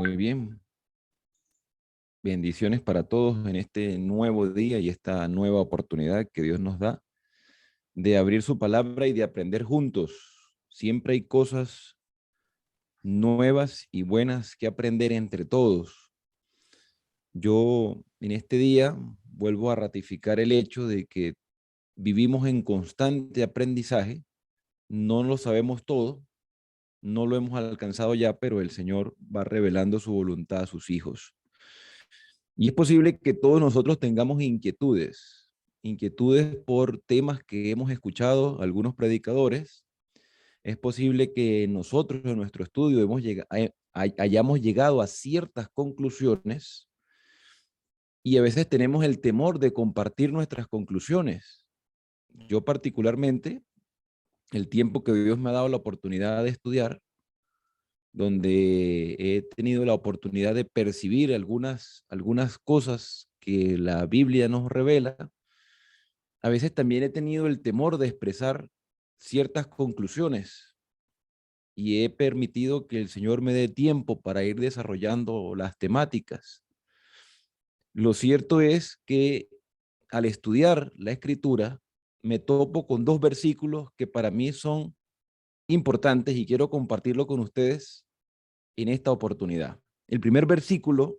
Muy bien. Bendiciones para todos en este nuevo día y esta nueva oportunidad que Dios nos da de abrir su palabra y de aprender juntos. Siempre hay cosas nuevas y buenas que aprender entre todos. Yo en este día vuelvo a ratificar el hecho de que vivimos en constante aprendizaje. No lo sabemos todo, no lo hemos alcanzado ya, pero el Señor va revelando su voluntad a sus hijos. Y es posible que todos nosotros tengamos inquietudes por temas que hemos escuchado algunos predicadores. Es posible que nosotros en nuestro estudio hayamos llegado a ciertas conclusiones y a veces tenemos el temor de compartir nuestras conclusiones. Yo particularmente, el tiempo que Dios me ha dado la oportunidad de estudiar, donde he tenido la oportunidad de percibir algunas cosas que la Biblia nos revela, a veces también he tenido el temor de expresar ciertas conclusiones y he permitido que el Señor me dé tiempo para ir desarrollando las temáticas. Lo cierto es que al estudiar la Escritura, me topo con dos versículos que para mí son importantes y quiero compartirlo con ustedes en esta oportunidad. El primer versículo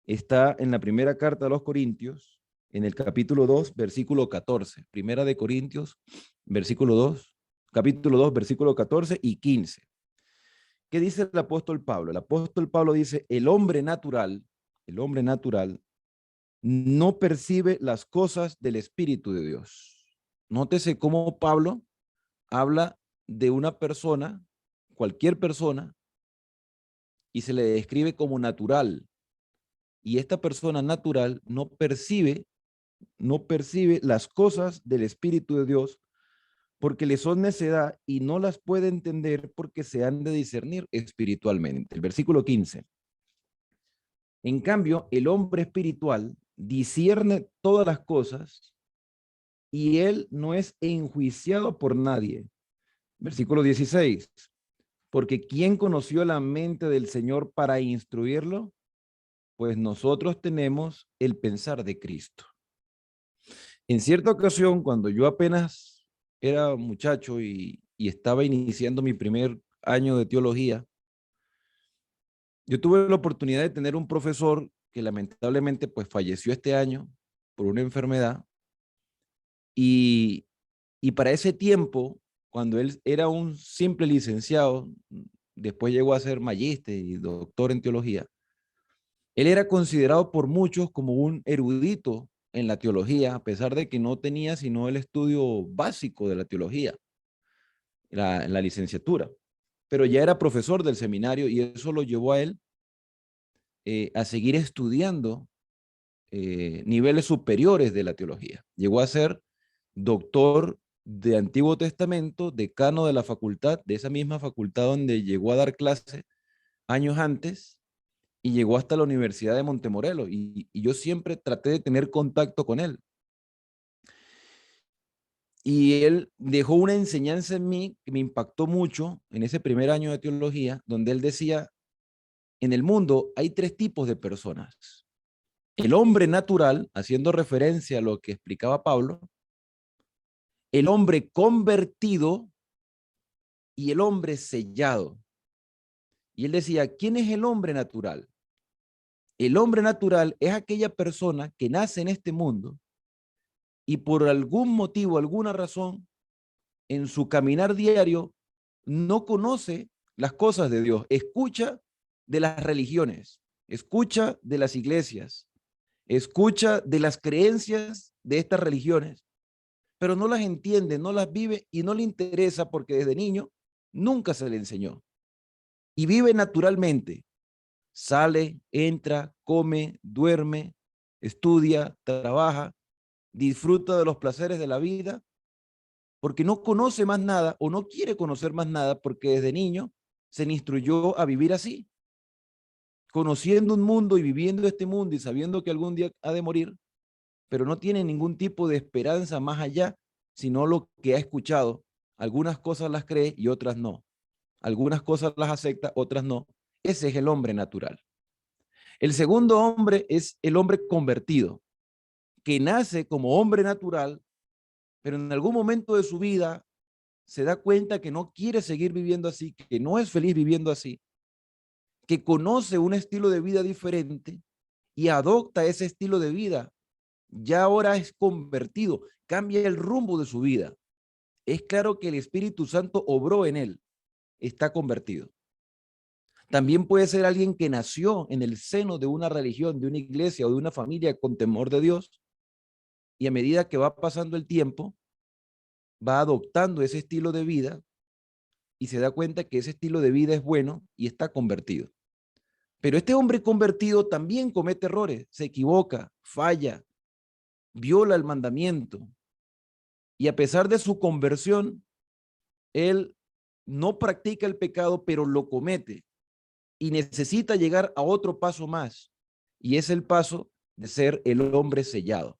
está en la primera carta a los Corintios, en el capítulo 2, versículo 14. Primera de Corintios, versículo 2, capítulo 2, versículo 14 y 15. ¿Qué dice el apóstol Pablo? El apóstol Pablo dice, el hombre natural no percibe las cosas del Espíritu de Dios. Nótese cómo Pablo habla de una persona, cualquier persona, y se le describe como natural. Y esta persona natural no percibe las cosas del Espíritu de Dios porque le son necedad y no las puede entender porque se han de discernir espiritualmente. El versículo 15. En cambio, el hombre espiritual discierne todas las cosas y él no es enjuiciado por nadie. Versículo 16. Porque ¿quién conoció la mente del Señor para instruirlo? Pues nosotros tenemos el pensar de Cristo. En cierta ocasión, cuando yo apenas era muchacho y estaba iniciando mi primer año de teología, yo tuve la oportunidad de tener un profesor que lamentablemente pues falleció este año por una enfermedad y, y para ese tiempo, cuando él era un simple licenciado, después llegó a ser magíster y doctor en teología, él era considerado por muchos como un erudito en la teología, a pesar de que no tenía sino el estudio básico de la teología, la licenciatura. Pero ya era profesor del seminario y eso lo llevó a él a seguir estudiando niveles superiores de la teología. Llegó a ser doctor de Antiguo Testamento, decano de la facultad, de esa misma facultad donde llegó a dar clase años antes, y llegó hasta la Universidad de Montemorelos y yo siempre traté de tener contacto con él. Y él dejó una enseñanza en mí que me impactó mucho en ese primer año de teología, donde él decía, en el mundo hay tres tipos de personas. El hombre natural, haciendo referencia a lo que explicaba Pablo, el hombre convertido y el hombre sellado. Y él decía, ¿quién es el hombre natural? El hombre natural es aquella persona que nace en este mundo y por algún motivo, alguna razón, en su caminar diario, no conoce las cosas de Dios. Escucha de las religiones, escucha de las iglesias, escucha de las creencias de estas religiones, pero no las entiende, no las vive y no le interesa porque desde niño nunca se le enseñó. Y vive naturalmente. Sale, entra, come, duerme, estudia, trabaja, disfruta de los placeres de la vida, porque no conoce más nada o no quiere conocer más nada porque desde niño se le instruyó a vivir así, conociendo un mundo y viviendo este mundo y sabiendo que algún día ha de morir, pero no tiene ningún tipo de esperanza más allá, sino lo que ha escuchado. Algunas cosas las cree y otras no. Algunas cosas las acepta, otras no. Ese es el hombre natural. El segundo hombre es el hombre convertido, que nace como hombre natural, pero en algún momento de su vida se da cuenta que no quiere seguir viviendo así, que no es feliz viviendo así, que conoce un estilo de vida diferente y adopta ese estilo de vida. Ya ahora es convertido, cambia el rumbo de su vida. Es claro que el Espíritu Santo obró en él, está convertido. También puede ser alguien que nació en el seno de una religión, de una iglesia o de una familia con temor de Dios, y a medida que va pasando el tiempo, va adoptando ese estilo de vida y se da cuenta que ese estilo de vida es bueno y está convertido. Pero este hombre convertido también comete errores, se equivoca, falla, viola el mandamiento, y a pesar de su conversión, él no practica el pecado, pero lo comete y necesita llegar a otro paso más, y es el paso de ser el hombre sellado.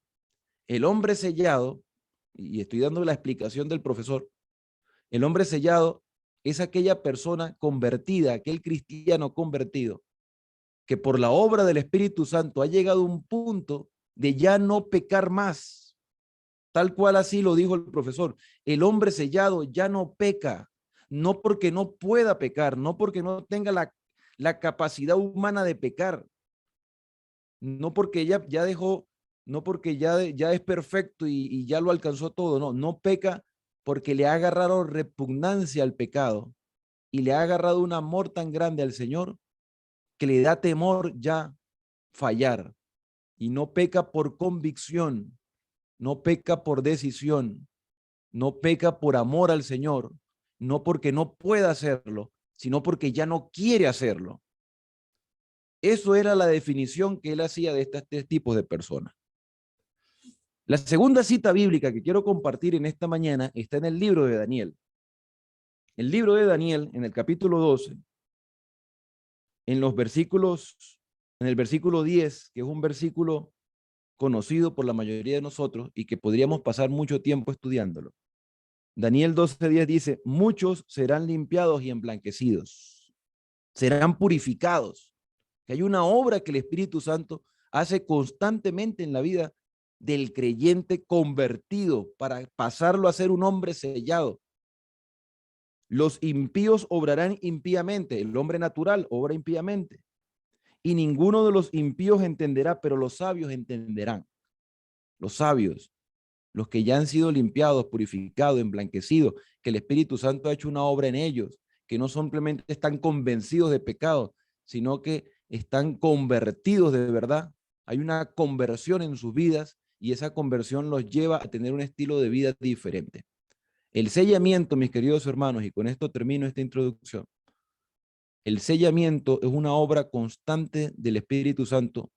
El hombre sellado, y estoy dando la explicación del profesor, el hombre sellado es aquella persona convertida, aquel cristiano convertido, que por la obra del Espíritu Santo ha llegado a un punto de ya no pecar más. Tal cual así lo dijo el profesor. El hombre sellado ya no peca, no porque no pueda pecar, no porque no tenga la capacidad humana de pecar, no porque ya dejó, no porque ya es perfecto y ya lo alcanzó todo, no peca porque le ha agarrado repugnancia al pecado y le ha agarrado un amor tan grande al Señor que le da temor ya fallar, y no peca por convicción, no peca por decisión, no peca por amor al Señor, no porque no pueda hacerlo, sino porque ya no quiere hacerlo. Eso era la definición que él hacía de estos tres tipos de personas. La segunda cita bíblica que quiero compartir en esta mañana está en el libro de Daniel. El libro de Daniel, en el capítulo 12, en los versículos, en el versículo 10, que es un versículo conocido por la mayoría de nosotros y que podríamos pasar mucho tiempo estudiándolo. Daniel 12:10 dice: muchos serán limpiados y emblanquecidos, serán purificados. Que hay una obra que el Espíritu Santo hace constantemente en la vida del creyente convertido para pasarlo a ser un hombre sellado. Los impíos obrarán impíamente, el hombre natural obra impíamente, y ninguno de los impíos entenderá, pero los sabios entenderán. Los sabios, los que ya han sido limpiados, purificados, emblanquecidos, que el Espíritu Santo ha hecho una obra en ellos, que no simplemente están convencidos de pecado, sino que están convertidos de verdad. Hay una conversión en sus vidas y esa conversión los lleva a tener un estilo de vida diferente. El sellamiento, mis queridos hermanos, y con esto termino esta introducción, el sellamiento es una obra constante del Espíritu Santo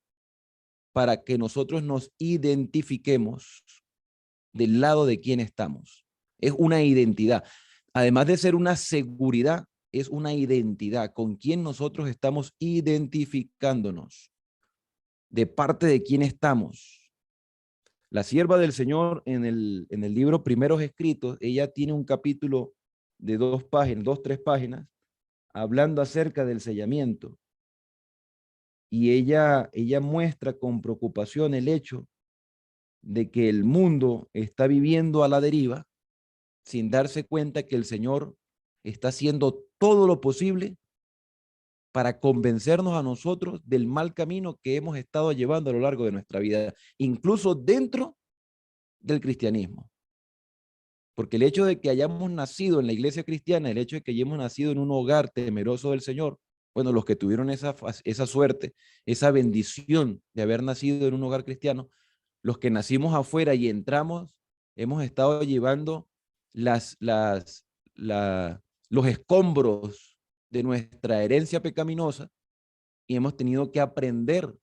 para que nosotros nos identifiquemos del lado de quién estamos. Es una identidad. Además de ser una seguridad, es una identidad con quién nosotros estamos identificándonos, de parte de quién estamos. La sierva del Señor en el libro Primeros Escritos, ella tiene un capítulo de 3 páginas, hablando acerca del sellamiento. Y ella muestra con preocupación el hecho de que el mundo está viviendo a la deriva sin darse cuenta que el Señor está haciendo todo lo posible para convencernos a nosotros del mal camino que hemos estado llevando a lo largo de nuestra vida, incluso dentro del cristianismo. Porque el hecho de que hayamos nacido en la iglesia cristiana, el hecho de que hayamos nacido en un hogar temeroso del Señor, bueno, los que tuvieron esa suerte, esa bendición de haber nacido en un hogar cristiano, los que nacimos afuera y entramos, hemos estado llevando las, las, los escombros de nuestra herencia pecaminosa y hemos tenido que aprender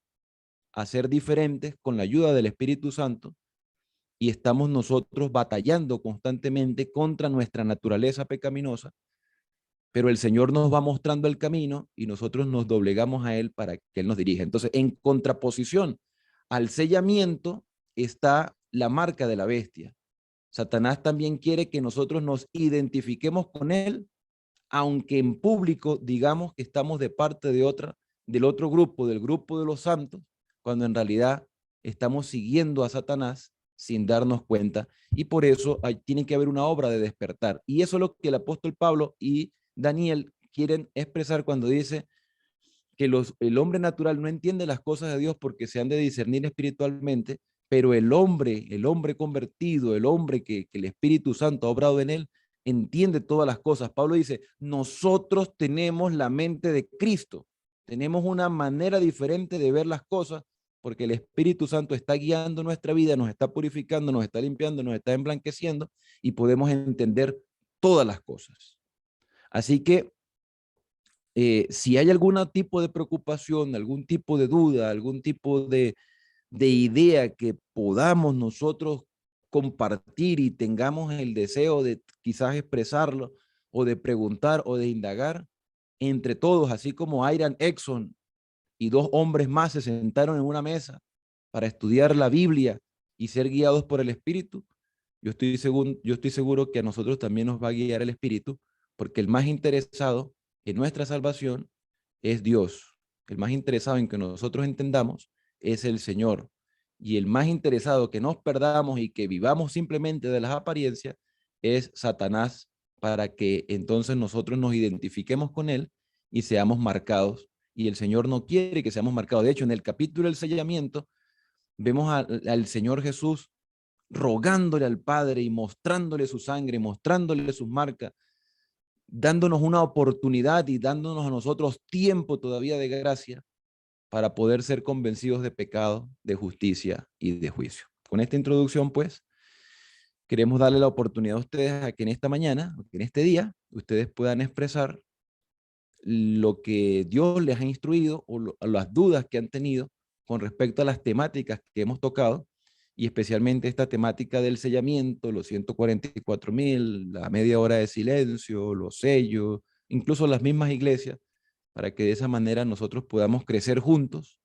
a ser diferentes con la ayuda del Espíritu Santo, y estamos nosotros batallando constantemente contra nuestra naturaleza pecaminosa, pero el Señor nos va mostrando el camino y nosotros nos doblegamos a Él para que Él nos dirija. Entonces, en contraposición al sellamiento está la marca de la bestia. Satanás también quiere que nosotros nos identifiquemos con Él, aunque en público digamos que estamos de parte de otra del otro grupo, del grupo de los santos, cuando en realidad estamos siguiendo a Satanás sin darnos cuenta, y por eso tiene que haber una obra de despertar. Y eso es lo que el apóstol Pablo y Daniel quieren expresar cuando dice que el hombre natural no entiende las cosas de Dios porque se han de discernir espiritualmente, pero el hombre convertido, el hombre que el Espíritu Santo ha obrado en él, entiende todas las cosas. Pablo dice, nosotros tenemos la mente de Cristo, tenemos una manera diferente de ver las cosas porque el Espíritu Santo está guiando nuestra vida, nos está purificando, nos está limpiando, nos está emblanqueciendo y podemos entender todas las cosas. Así que si hay algún tipo de preocupación, algún tipo de duda, algún tipo de idea que podamos nosotros compartir y tengamos el deseo de quizás expresarlo o de preguntar o de indagar, entre todos, así como Iran Exxon y dos hombres más se sentaron en una mesa para estudiar la Biblia y ser guiados por el Espíritu, yo estoy seguro que a nosotros también nos va a guiar el Espíritu, porque el más interesado en nuestra salvación es Dios. El más interesado en que nosotros entendamos es el Señor. Y el más interesado que nos perdamos y que vivamos simplemente de las apariencias es Satanás, para que entonces nosotros nos identifiquemos con él y seamos marcados. Y el Señor no quiere que seamos marcados. De hecho, en el capítulo del sellamiento, vemos al Señor Jesús rogándole al Padre y mostrándole su sangre, mostrándole sus marcas, dándonos una oportunidad y dándonos a nosotros tiempo todavía de gracia para poder ser convencidos de pecado, de justicia y de juicio. Con esta introducción, pues, queremos darle la oportunidad a ustedes a que en esta mañana, que en este día, ustedes puedan expresar lo que Dios les ha instruido o las dudas que han tenido con respecto a las temáticas que hemos tocado, y especialmente esta temática del sellamiento, los 144,000, la media hora de silencio, los sellos, incluso las mismas iglesias, para que de esa manera nosotros podamos crecer juntos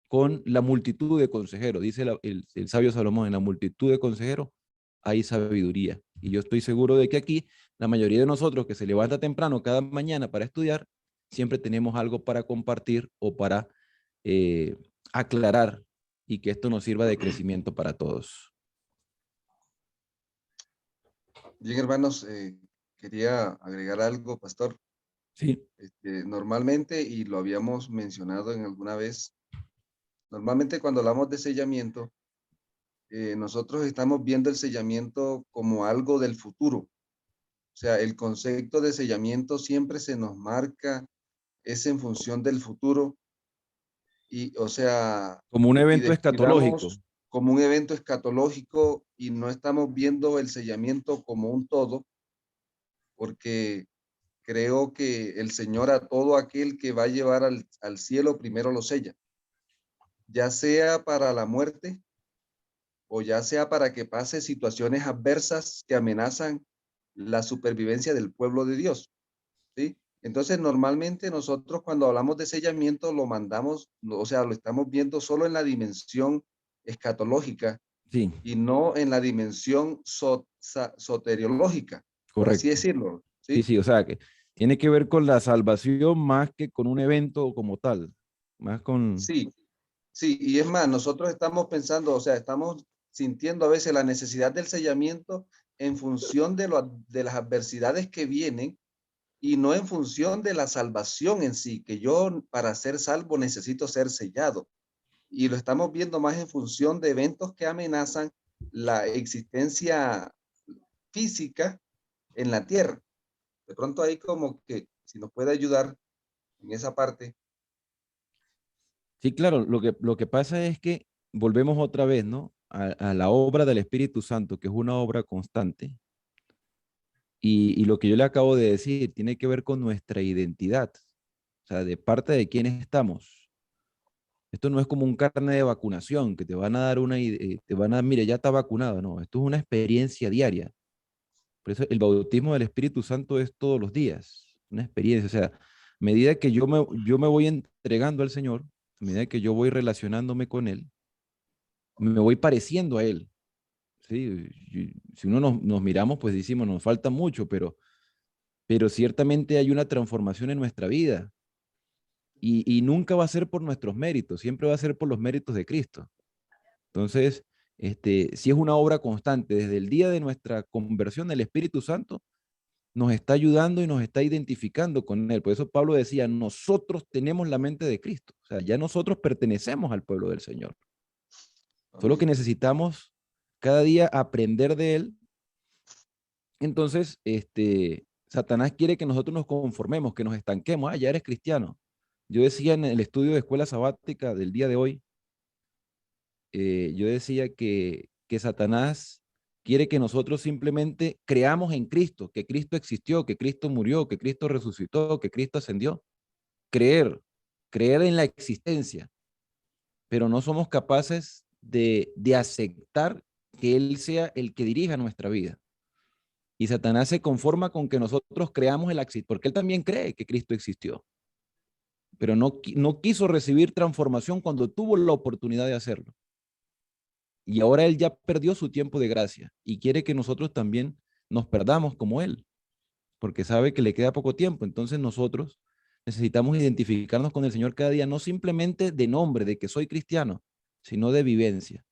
con la multitud de consejeros. Dice el sabio Salomón, en la multitud de consejeros hay sabiduría. Y yo estoy seguro de que aquí la mayoría de nosotros que se levanta temprano cada mañana para estudiar, siempre tenemos algo para compartir o para eh, aclarar, y que esto nos sirva de crecimiento para todos. Bien, hermanos, quería agregar algo, pastor. Sí. Normalmente, y lo habíamos mencionado en alguna vez, normalmente cuando hablamos de sellamiento, nosotros estamos viendo el sellamiento como algo del futuro. O sea, el concepto de sellamiento siempre se nos marca, es en función del futuro, y, o sea, Como un y evento escatológico. descuidamos como un evento escatológico y no estamos viendo el sellamiento como un todo, porque creo que el Señor a todo aquel que va a llevar al cielo primero lo sella, ya sea para la muerte o ya sea para que pase situaciones adversas que amenazan la supervivencia del pueblo de Dios, ¿sí? Entonces, normalmente nosotros cuando hablamos de sellamiento lo mandamos, o sea, lo estamos viendo solo en la dimensión escatológica Sí, y no en la dimensión soteriológica, por así correcto. decirlo, Sí, ¿sí? sí, o sea que tiene que ver con la salvación más que con un evento como tal, más con... Sí, sí, y es más, nosotros estamos pensando, o sea, estamos sintiendo a veces la necesidad del sellamiento en función de las adversidades que vienen y no en función de la salvación en sí, que yo para ser salvo necesito ser sellado. Y lo estamos viendo más en función de eventos que amenazan la existencia física en la tierra. De pronto ahí como que si nos puede ayudar en esa parte. Sí, claro, lo que pasa es que volvemos otra vez, ¿no? A la obra del Espíritu Santo, que es una obra constante. Y lo que yo le acabo de decir tiene que ver con nuestra identidad, o sea, de parte de quién estamos. Esto no es como un carnet de vacunación que te van a dar te van a dar, mire, ya está vacunado, no, esto es una experiencia diaria. Por eso el bautismo del Espíritu Santo es todos los días, una experiencia. O sea, a medida que yo me voy entregando al Señor, a medida que yo voy relacionándome con Él, me voy pareciendo a Él. ¿Sí? Si uno nos miramos, pues decimos, nos falta mucho, pero ciertamente hay una transformación en nuestra vida. y nunca va a ser por nuestros méritos, siempre va a ser por los méritos de Cristo. Entonces, si es una obra constante, desde el día de nuestra conversión, el Espíritu Santo nos está ayudando y nos está identificando con Él. Por eso Pablo decía, nosotros tenemos la mente de Cristo. O sea, ya nosotros pertenecemos al pueblo del Señor. Solo que Amén. necesitamos cada día aprender de Él. Entonces, Satanás quiere que nosotros nos conformemos, que nos estanquemos. Ah, ya eres cristiano. Yo decía en el estudio de escuela sabática del día de hoy, yo decía que Satanás quiere que nosotros simplemente creamos en Cristo, que Cristo existió, que Cristo murió, que Cristo resucitó, que Cristo ascendió. Creer, creer en la existencia, pero no somos capaces de aceptar que Él sea el que dirija nuestra vida. Y Satanás se conforma con que nosotros creamos el éxito, porque él también cree que Cristo existió, pero no quiso recibir transformación cuando tuvo la oportunidad de hacerlo. Y ahora él ya perdió su tiempo de gracia y quiere que nosotros también nos perdamos como él, porque sabe que le queda poco tiempo. Entonces nosotros necesitamos identificarnos con el Señor cada día, no simplemente de nombre, de que soy cristiano, sino de vivencia.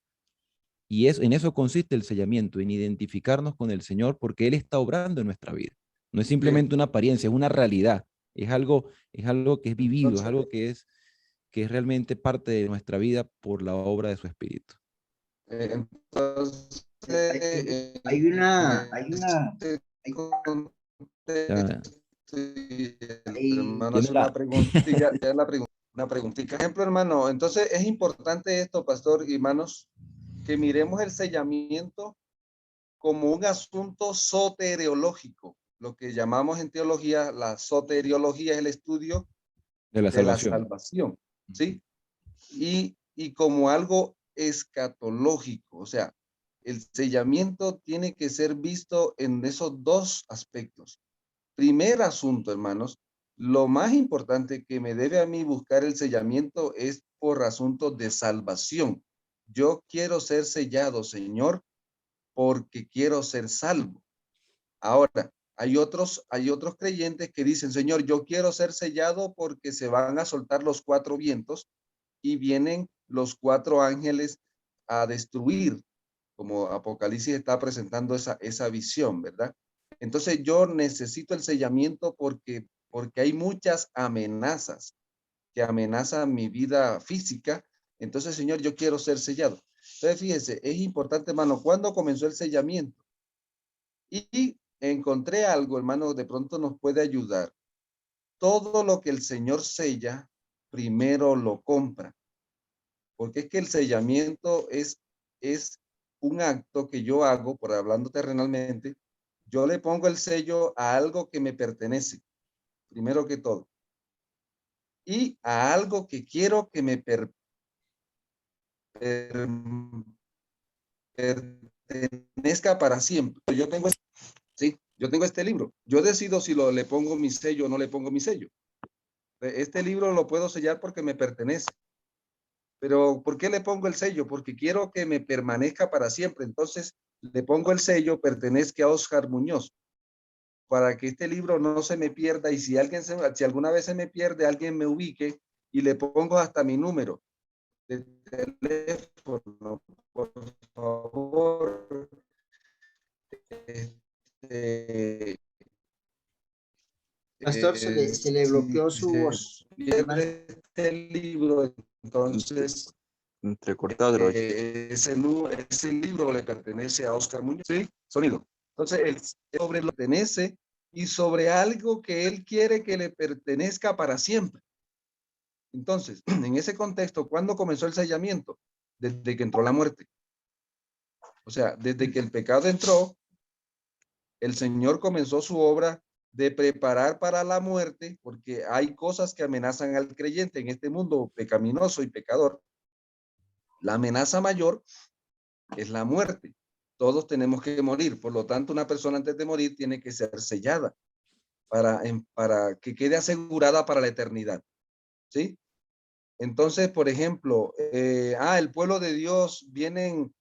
Y en eso consiste el sellamiento, en identificarnos con el Señor porque Él está obrando en nuestra vida. No es Bien, simplemente una apariencia, es una realidad. Es algo que es vivido, es entonces, algo que es realmente parte de nuestra vida por la obra de su Espíritu. entonces, Hay en una, este hay, contexto, Ya, y el hay- hermano hace una tiéndela. preguntita, ya la pregunta, una preguntita. Ejemplo, hermano, entonces es importante esto, pastor y hermanos, que miremos el sellamiento como un asunto soteriológico, lo que llamamos en teología, la soteriología es el estudio De la de la salvación. salvación, ¿sí? Y como algo escatológico, o sea, el sellamiento tiene que ser visto en esos dos aspectos. Primer asunto, hermanos, lo más importante que me debe a mí buscar el sellamiento es por asuntos de salvación. Yo quiero ser sellado, Señor, porque quiero ser salvo. Ahora, hay otros creyentes que dicen, Señor, yo quiero ser sellado porque se van a soltar los cuatro vientos y vienen los cuatro ángeles a destruir, como Apocalipsis está presentando esa visión, ¿verdad? Entonces yo necesito el sellamiento porque hay muchas amenazas que amenazan mi vida física. Entonces, Señor, yo quiero ser sellado. Entonces, fíjese, es importante, hermano, ¿cuándo comenzó el sellamiento? Y encontré algo, hermano, de pronto nos puede ayudar. Todo lo que el Señor sella, primero lo compra. Porque es que el sellamiento es un acto que yo hago, por hablando terrenalmente, yo le pongo el sello a algo que me pertenece, primero que todo, y a algo que quiero que me per, pertenezca para siempre. Sí, yo tengo este libro. Yo decido si le pongo mi sello o no le pongo mi sello. Este libro lo puedo sellar porque me pertenece. Pero ¿por qué le pongo el sello? Porque quiero que me permanezca para siempre. Entonces le pongo el sello, pertenezca a Oscar Muñoz, para que este libro no se me pierda y si alguna vez se me pierde, alguien me ubique y le pongo hasta mi número de teléfono, por favor. Este, pastor, se le si bloqueó su se voz. Hermano, pierde este libro, entonces Entrecortado. ese libro le pertenece a Oscar Muñoz. Sí, sonido. Entonces, él sobre lo pertenece y sobre algo que él quiere que le pertenezca para siempre. Entonces, en ese contexto, ¿cuándo comenzó el sellamiento? Desde que entró la muerte. O sea, desde que el pecado entró, el Señor comenzó su obra de preparar para la muerte, porque hay cosas que amenazan al creyente en este mundo pecaminoso y pecador. La amenaza mayor es la muerte. Todos tenemos que morir. Por lo tanto, una persona antes de morir tiene que ser sellada para que quede asegurada para la eternidad. ¿Sí? Entonces, por ejemplo, el pueblo de Dios vienen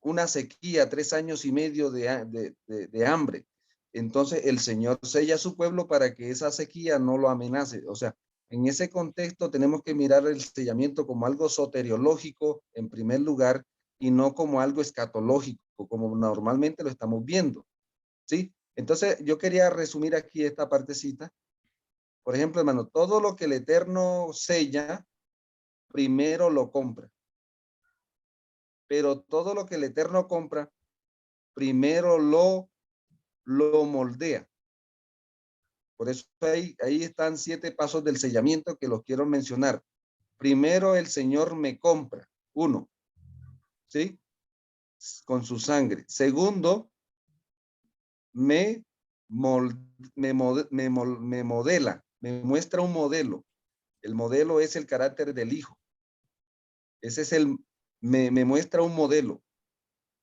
una sequía, 3 años y medio de hambre. Entonces, el Señor sella a su pueblo para que esa sequía no lo amenace. O sea, En ese contexto tenemos que mirar el sellamiento como algo soteriológico en primer lugar y no como algo escatológico, como normalmente lo estamos viendo, ¿sí? Entonces, yo quería resumir aquí esta partecita. Por ejemplo, hermano, todo lo que el Eterno sella, primero lo compra. Pero todo lo que el Eterno compra, primero lo moldea. Por eso ahí están 7 pasos del sellamiento que los quiero mencionar. Primero, el Señor me compra. 1, ¿sí? Con su sangre. Segundo, me modela, me muestra un modelo. El modelo es el carácter del Hijo. Ese es me muestra un modelo.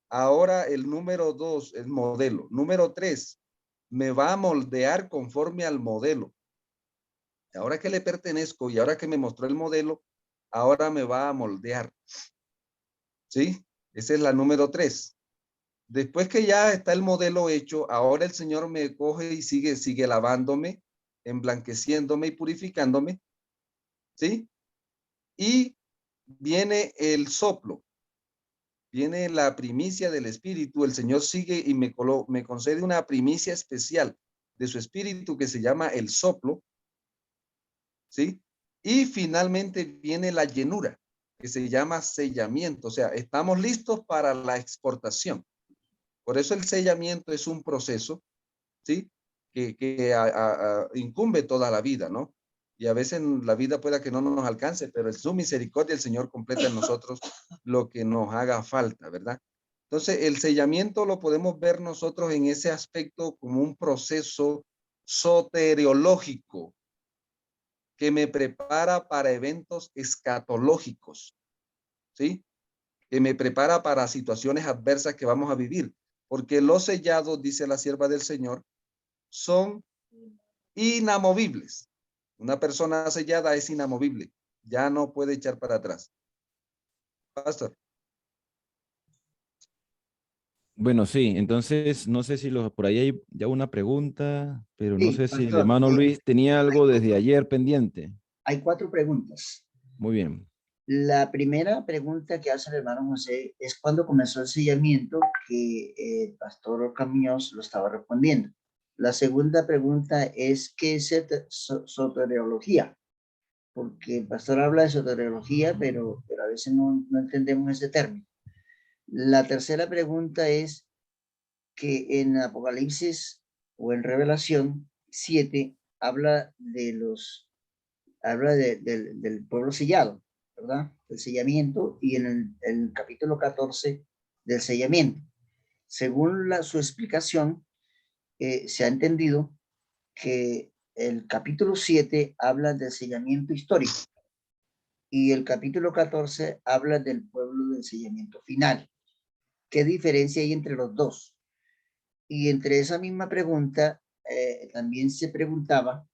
Ahora el número 2 es modelo. Número 3, me va a moldear conforme al modelo. Ahora que le pertenezco y ahora que me mostró el modelo, ahora me va a moldear. ¿Sí? Esa es la número 3. Después que ya está el modelo hecho, ahora el Señor me coge y sigue lavándome, emblanqueciéndome y purificándome. ¿Sí? Y viene el soplo. Viene la primicia del Espíritu. El Señor sigue y me concede una primicia especial de su Espíritu que se llama el soplo. ¿Sí? Y finalmente viene la llenura, que se llama sellamiento. O sea, estamos listos para la exportación. Por eso el sellamiento es un proceso, ¿sí? Que incumbe toda la vida, ¿no? Y a veces la vida pueda que no nos alcance, pero en su misericordia el Señor completa en nosotros lo que nos haga falta, ¿verdad? Entonces, el sellamiento lo podemos ver nosotros en ese aspecto como un proceso soteriológico que me prepara para eventos escatológicos, ¿sí? Que me prepara para situaciones adversas que vamos a vivir. Porque los sellados, dice la sierva del Señor, son inamovibles. Una persona sellada es inamovible. Ya no puede echar para atrás. Pastor. Bueno, sí, entonces no sé si por ahí hay ya una pregunta, pero no Sí, sé si el pastor, hermano Luis tenía algo desde ayer pendiente. hay 4 preguntas. Muy bien. La primera pregunta que hace el hermano José es cuándo comenzó el sellamiento, que el pastor Oscar Muñoz lo estaba respondiendo. La segunda pregunta es ¿qué es soteriología? Porque el pastor habla de soteriología, pero a veces no entendemos ese término. La tercera pregunta es que en Apocalipsis o en Revelación 7 habla del pueblo sellado, ¿verdad? El sellamiento, y en el capítulo 14 del sellamiento. Según su explicación, se ha entendido que el capítulo 7 habla del sellamiento histórico y el capítulo 14 habla del pueblo del sellamiento final. ¿Qué diferencia hay entre los dos? Y entre esa misma pregunta, también se preguntaba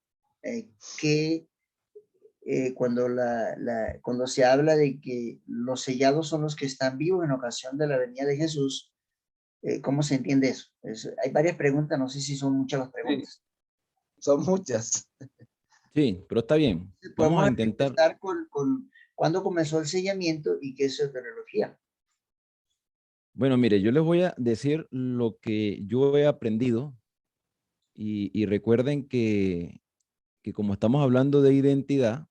qué cuando se habla de que los sellados son los que están vivos en ocasión de la venida de Jesús, ¿cómo se entiende eso? Hay varias preguntas, no sé si son muchas las Sí, preguntas. son muchas. Sí, pero está bien. Vamos Podemos a intentar. empezar con cuándo comenzó el sellamiento y qué es soteriología. Bueno, mire, yo les voy a decir lo que yo he aprendido y recuerden que como estamos hablando de identidad,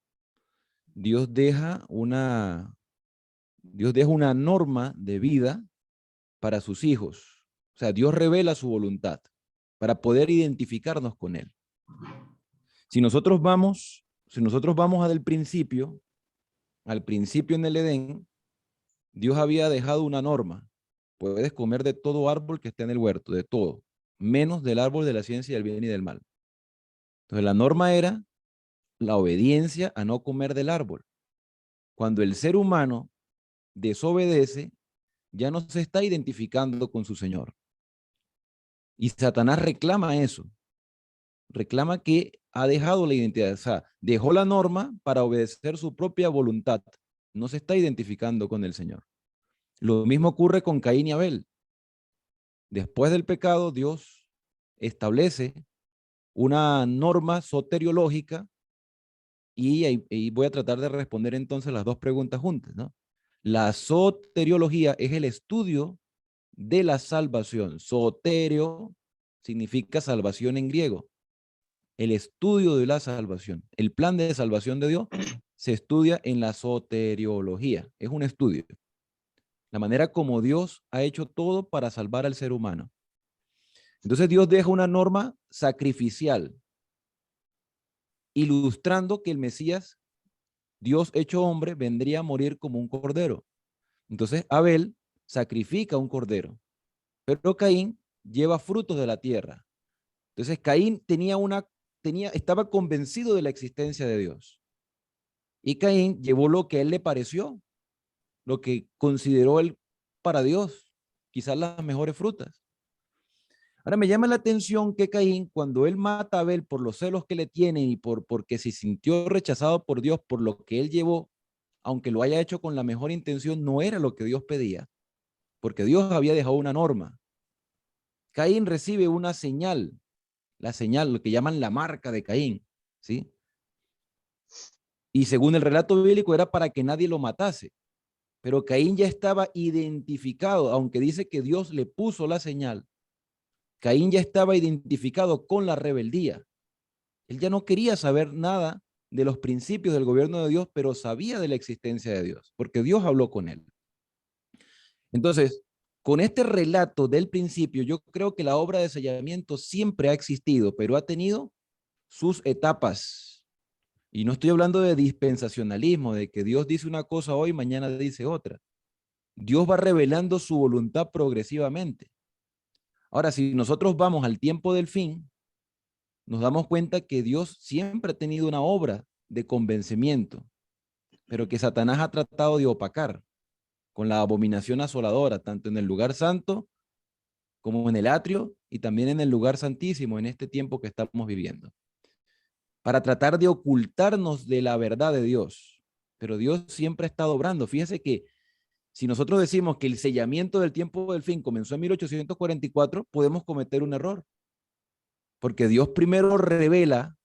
Dios deja una, Dios deja una norma de vida para sus hijos. O sea, Dios revela su voluntad para poder identificarnos con Él. Si nosotros vamos al principio en el Edén, Dios había dejado una norma. Puedes comer de todo árbol que esté en el huerto, de todo, menos del árbol de la ciencia del bien y del mal. Entonces la norma era la obediencia a no comer del árbol. Cuando el ser humano desobedece, ya no se está identificando con su Señor. Y Satanás reclama eso, reclama que ha dejado la identidad, o sea, dejó la norma para obedecer su propia voluntad, no se está identificando con el Señor. Lo mismo ocurre con Caín y Abel. Después del pecado, Dios establece una norma soteriológica Y voy a tratar de responder entonces las dos preguntas juntas, ¿no? La soteriología es el estudio de la salvación. Soterio significa salvación en griego. El estudio de la salvación. El plan de salvación de Dios se estudia en la soteriología. Es un estudio. La manera como Dios ha hecho todo para salvar al ser humano. Entonces Dios deja una norma sacrificial, ilustrando que el Mesías, Dios hecho hombre, vendría a morir como un cordero. Entonces Abel sacrifica un cordero, pero Caín lleva frutos de la tierra. Entonces Caín estaba convencido de la existencia de Dios. Y Caín llevó lo que a él le pareció, lo que consideró él para Dios, quizás las mejores frutas. Ahora me llama la atención que Caín, cuando él mata a Abel por los celos que le tiene y porque se sintió rechazado por Dios por lo que él llevó, aunque lo haya hecho con la mejor intención, no era lo que Dios pedía, porque Dios había dejado una norma. Caín recibe una señal, la señal, lo que llaman la marca de Caín, ¿sí? Y según el relato bíblico era para que nadie lo matase, pero Caín ya estaba identificado, aunque dice que Dios le puso la señal. Caín ya estaba identificado con la rebeldía. Él ya no quería saber nada de los principios del gobierno de Dios, pero sabía de la existencia de Dios, porque Dios habló con él. Entonces, con este relato del principio, yo creo que la obra de sellamiento siempre ha existido, pero ha tenido sus etapas. Y no estoy hablando de dispensacionalismo, de que Dios dice una cosa hoy, mañana dice otra. Dios va revelando su voluntad progresivamente. Ahora, si nosotros vamos al tiempo del fin, nos damos cuenta que Dios siempre ha tenido una obra de convencimiento, pero que Satanás ha tratado de opacar con la abominación asoladora, tanto en el lugar santo como en el atrio y también en el lugar santísimo en este tiempo que estamos viviendo, para tratar de ocultarnos de la verdad de Dios. Pero Dios siempre ha estado obrando. Fíjese que si nosotros decimos que el sellamiento del tiempo del fin comenzó en 1844, podemos cometer un error, porque Dios primero revela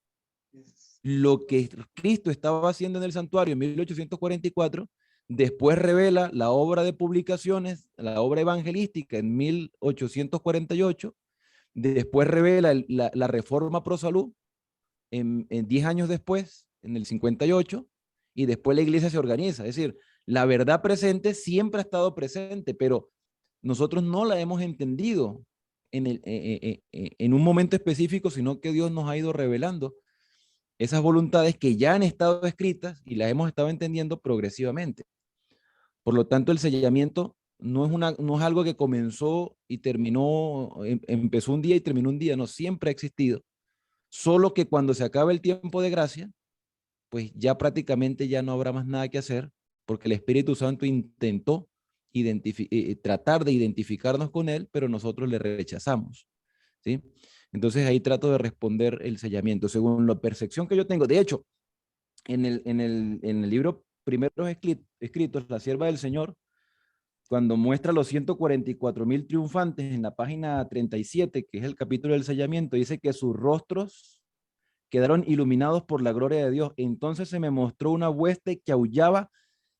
lo que Cristo estaba haciendo en el santuario en 1844, después revela la obra de publicaciones, la obra evangelística en 1848, después revela la reforma pro salud en 10 años después, en el 58, y después la iglesia se organiza. Es decir, la verdad presente siempre ha estado presente, pero nosotros no la hemos entendido en un momento específico, sino que Dios nos ha ido revelando esas voluntades que ya han estado escritas y las hemos estado entendiendo progresivamente. Por lo tanto, el sellamiento no es algo que comenzó y terminó, empezó un día y terminó un día, no, siempre ha existido. Solo que cuando se acabe el tiempo de gracia, pues ya prácticamente ya no habrá más nada que hacer, porque el Espíritu Santo intentó tratar de identificarnos con él, pero nosotros le rechazamos, ¿sí? Entonces ahí trato de responder el sellamiento, según la percepción que yo tengo. De hecho, en el libro Primeros Escritos, La Sierva del Señor, cuando muestra los 144,000 triunfantes en la página 37, que es el capítulo del sellamiento, dice que sus rostros quedaron iluminados por la gloria de Dios. Entonces se me mostró una hueste que aullaba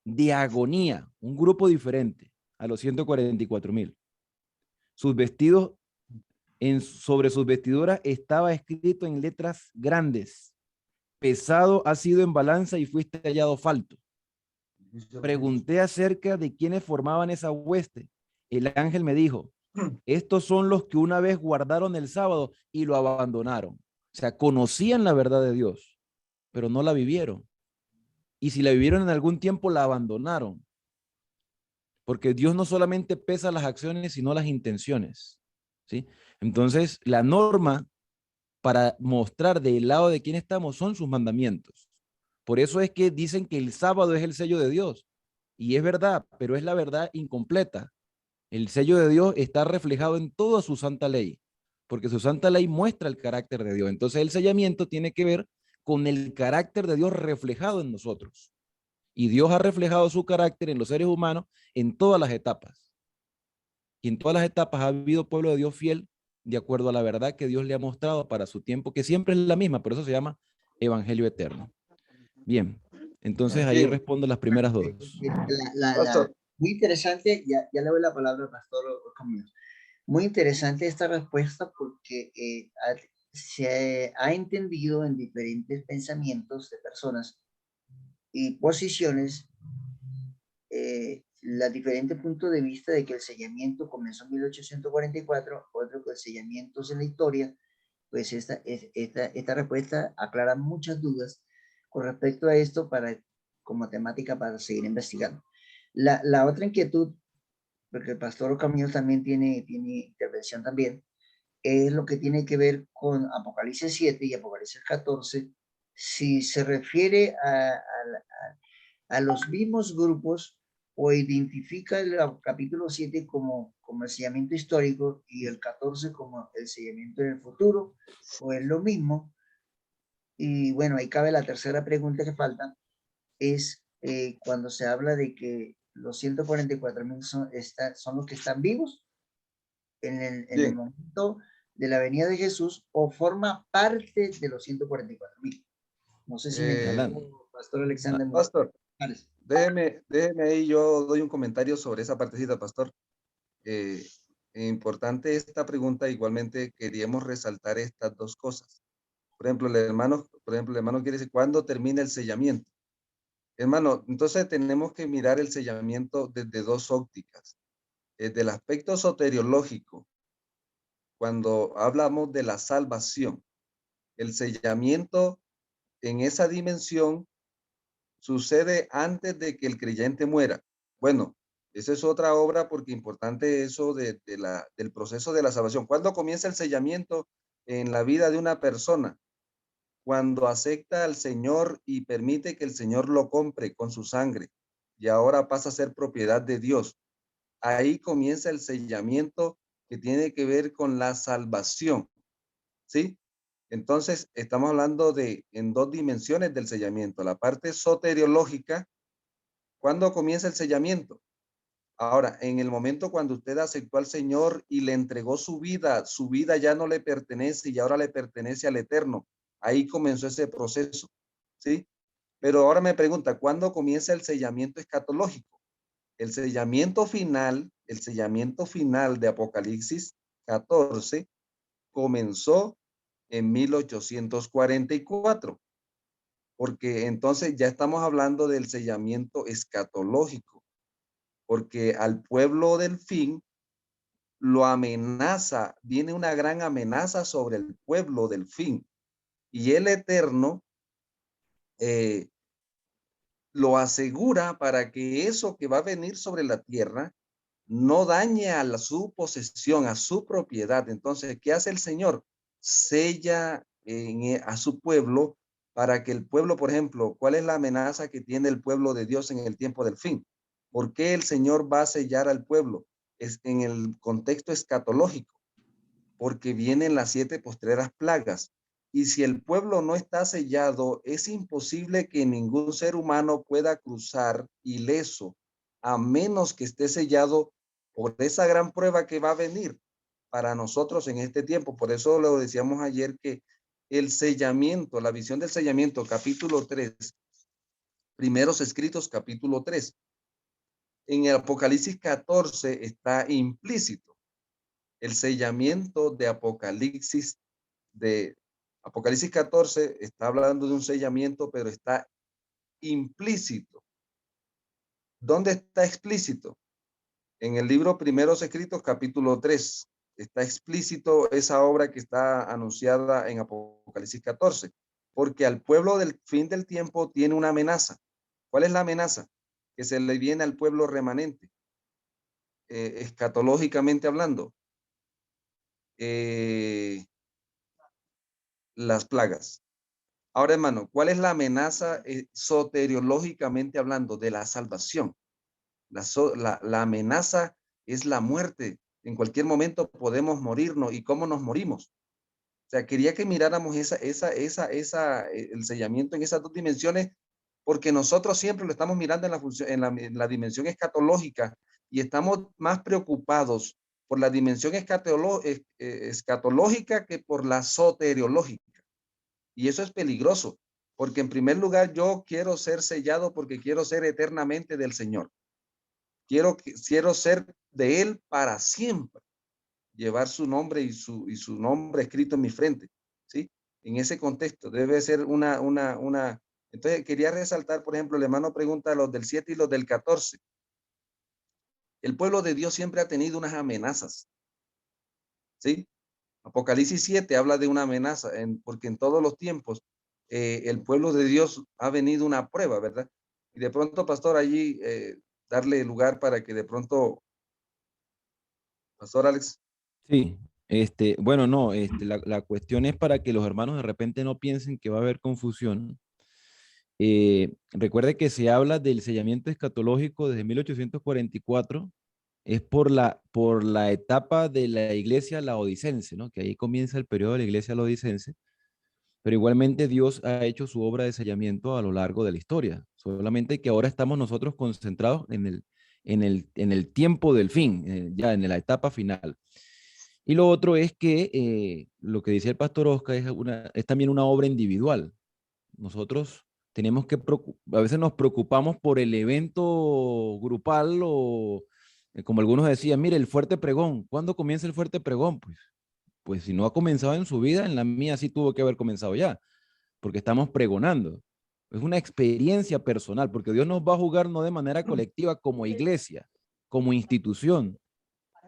de agonía, un grupo diferente a los 144,000. Sus vestidos, sobre sus vestiduras estaba escrito en letras grandes: pesado ha sido en balanza y fuiste hallado falto. Pregunté acerca de quiénes formaban esa hueste. El ángel me dijo: estos son los que una vez guardaron el sábado y lo abandonaron. O sea, conocían la verdad de Dios, pero no la vivieron. Y si la vivieron en algún tiempo, la abandonaron. Porque Dios no solamente pesa las acciones, sino las intenciones, ¿sí? Entonces, la norma para mostrar del lado de quién estamos son sus mandamientos. Por eso es que dicen que el sábado es el sello de Dios. Y es verdad, pero es la verdad incompleta. El sello de Dios está reflejado en toda su santa ley, porque su santa ley muestra el carácter de Dios. Entonces el sellamiento tiene que ver con el carácter de Dios reflejado en nosotros. Y Dios ha reflejado su carácter en los seres humanos en todas las etapas. Y en todas las etapas ha habido pueblo de Dios fiel de acuerdo a la verdad que Dios le ha mostrado para su tiempo, que siempre es la misma, por eso se llama Evangelio Eterno. Bien, entonces Ah, ahí Bien, respondo las primeras dos. pastor. muy interesante, ya le doy la palabra al pastor Camilo. Muy interesante esta respuesta porque se ha entendido en diferentes pensamientos de personas y posiciones los diferentes puntos de vista de que el sellamiento comenzó en 1844, otro que el sellamiento es en la historia. Pues esta respuesta aclara muchas dudas con respecto a esto como temática para seguir investigando. La otra inquietud, porque el pastor Camilo también tiene intervención también, es lo que tiene que ver con Apocalipsis 7 y Apocalipsis 14, si se refiere a los mismos grupos o identifica el capítulo 7 como el sellamiento histórico y el 14 como el sellamiento en el futuro, o es lo mismo. Y bueno, ahí cabe la tercera pregunta que falta, es cuando se habla de que los 144,000 son los que están vivos en el Bien, momento de la venida de Jesús o forma parte de los 144,000. No sé si me Alan, explicó, Pastor ah, Alexander. pastor, Morales. déjeme ahí, yo doy un comentario sobre esa partecita, pastor. Eh, Importante esta pregunta, igualmente queríamos resaltar estas dos cosas. Por ejemplo, el hermano quiere decir, ¿cuándo termina el sellamiento? Hermano, entonces tenemos que mirar el sellamiento desde dos ópticas. Desde el aspecto soteriológico, cuando hablamos de la salvación, el sellamiento en esa dimensión sucede antes de que el creyente muera. Bueno, esa es otra obra porque importante eso del proceso de la salvación. ¿Cuándo comienza el sellamiento en la vida de una persona? Cuando acepta al Señor y permite que el Señor lo compre con su sangre y ahora pasa a ser propiedad de Dios. Ahí comienza el sellamiento que tiene que ver con la salvación, ¿sí? Entonces, estamos hablando en dos dimensiones del sellamiento. La parte soteriológica, ¿cuándo comienza el sellamiento? Ahora, en el momento cuando usted aceptó al Señor y le entregó su vida ya no le pertenece y ahora le pertenece al Eterno. Ahí comenzó ese proceso, ¿sí? Pero ahora me pregunta, ¿cuándo comienza el sellamiento escatológico? El sellamiento final de Apocalipsis 14 comenzó en 1844, porque entonces ya estamos hablando del sellamiento escatológico, porque al pueblo del fin lo amenaza, viene una gran amenaza sobre el pueblo del fin, y el Eterno eh, lo asegura para que eso que va a venir sobre la tierra no dañe a su posesión, a su propiedad. Entonces, ¿qué hace el Señor? Sella a su pueblo para que el pueblo, por ejemplo, ¿cuál es la amenaza que tiene el pueblo de Dios en el tiempo del fin? ¿Por qué el Señor va a sellar al pueblo? Es en el contexto escatológico, porque vienen las 7 postreras plagas. Y si el pueblo no está sellado, es imposible que ningún ser humano pueda cruzar ileso, a menos que esté sellado por esa gran prueba que va a venir para nosotros en este tiempo. Por eso lo decíamos ayer que el sellamiento, la visión del sellamiento, capítulo 3, primeros escritos, capítulo 3. En el Apocalipsis 14 está implícito. El sellamiento de Apocalipsis 14 está hablando de un sellamiento, pero está implícito. ¿Dónde está explícito? En el libro Primeros Escritos, capítulo 3, está explícito esa obra que está anunciada en Apocalipsis 14, porque al pueblo del fin del tiempo tiene una amenaza. ¿Cuál es la amenaza? Que se le viene al pueblo remanente, escatológicamente hablando. Las plagas. Ahora, hermano, ¿cuál es la amenaza soteriológicamente hablando de la salvación? La amenaza es la muerte. En cualquier momento podemos morirnos. ¿Y cómo nos morimos? O sea, quería que miráramos el sellamiento en esas dos dimensiones, porque nosotros siempre lo estamos mirando en la función, en la dimensión escatológica, y estamos más preocupados por la dimensión escatológica que por la soteriológica. Y eso es peligroso, Porque en primer lugar, yo quiero ser sellado porque quiero ser eternamente del Señor. Quiero ser de Él para siempre. Llevar su nombre y su nombre escrito en mi frente. ¿Sí? En ese contexto debe ser una. Entonces quería resaltar, por ejemplo, el hermano pregunta a los del 7 y los del 14. El pueblo de Dios siempre ha tenido unas amenazas. ¿Sí? Apocalipsis 7 habla de una amenaza, porque en todos los tiempos el pueblo de Dios ha venido una prueba, ¿verdad? Y de pronto, pastor, allí darle lugar para que de pronto, pastor Alex. Sí, bueno, no, la cuestión es para que los hermanos de repente no piensen que va a haber confusión. Recuerde que se habla del sellamiento escatológico desde 1844, es por la etapa de la iglesia laodicense, ¿no? Que ahí comienza el periodo de la iglesia laodicense, pero igualmente Dios ha hecho su obra de sellamiento a lo largo de la historia, solamente que ahora estamos nosotros concentrados en el tiempo del fin, ya en la etapa final. Y lo otro es que lo que dice el pastor Oscar es también una obra individual. Nosotros tenemos que, a veces nos preocupamos por el evento grupal o, como algunos decían, mire, el fuerte pregón. ¿Cuándo comienza el fuerte pregón? Pues si no ha comenzado en su vida, en la mía sí tuvo que haber comenzado ya, porque estamos pregonando. Es una experiencia personal, porque Dios nos va a juzgar no de manera colectiva como iglesia, como institución.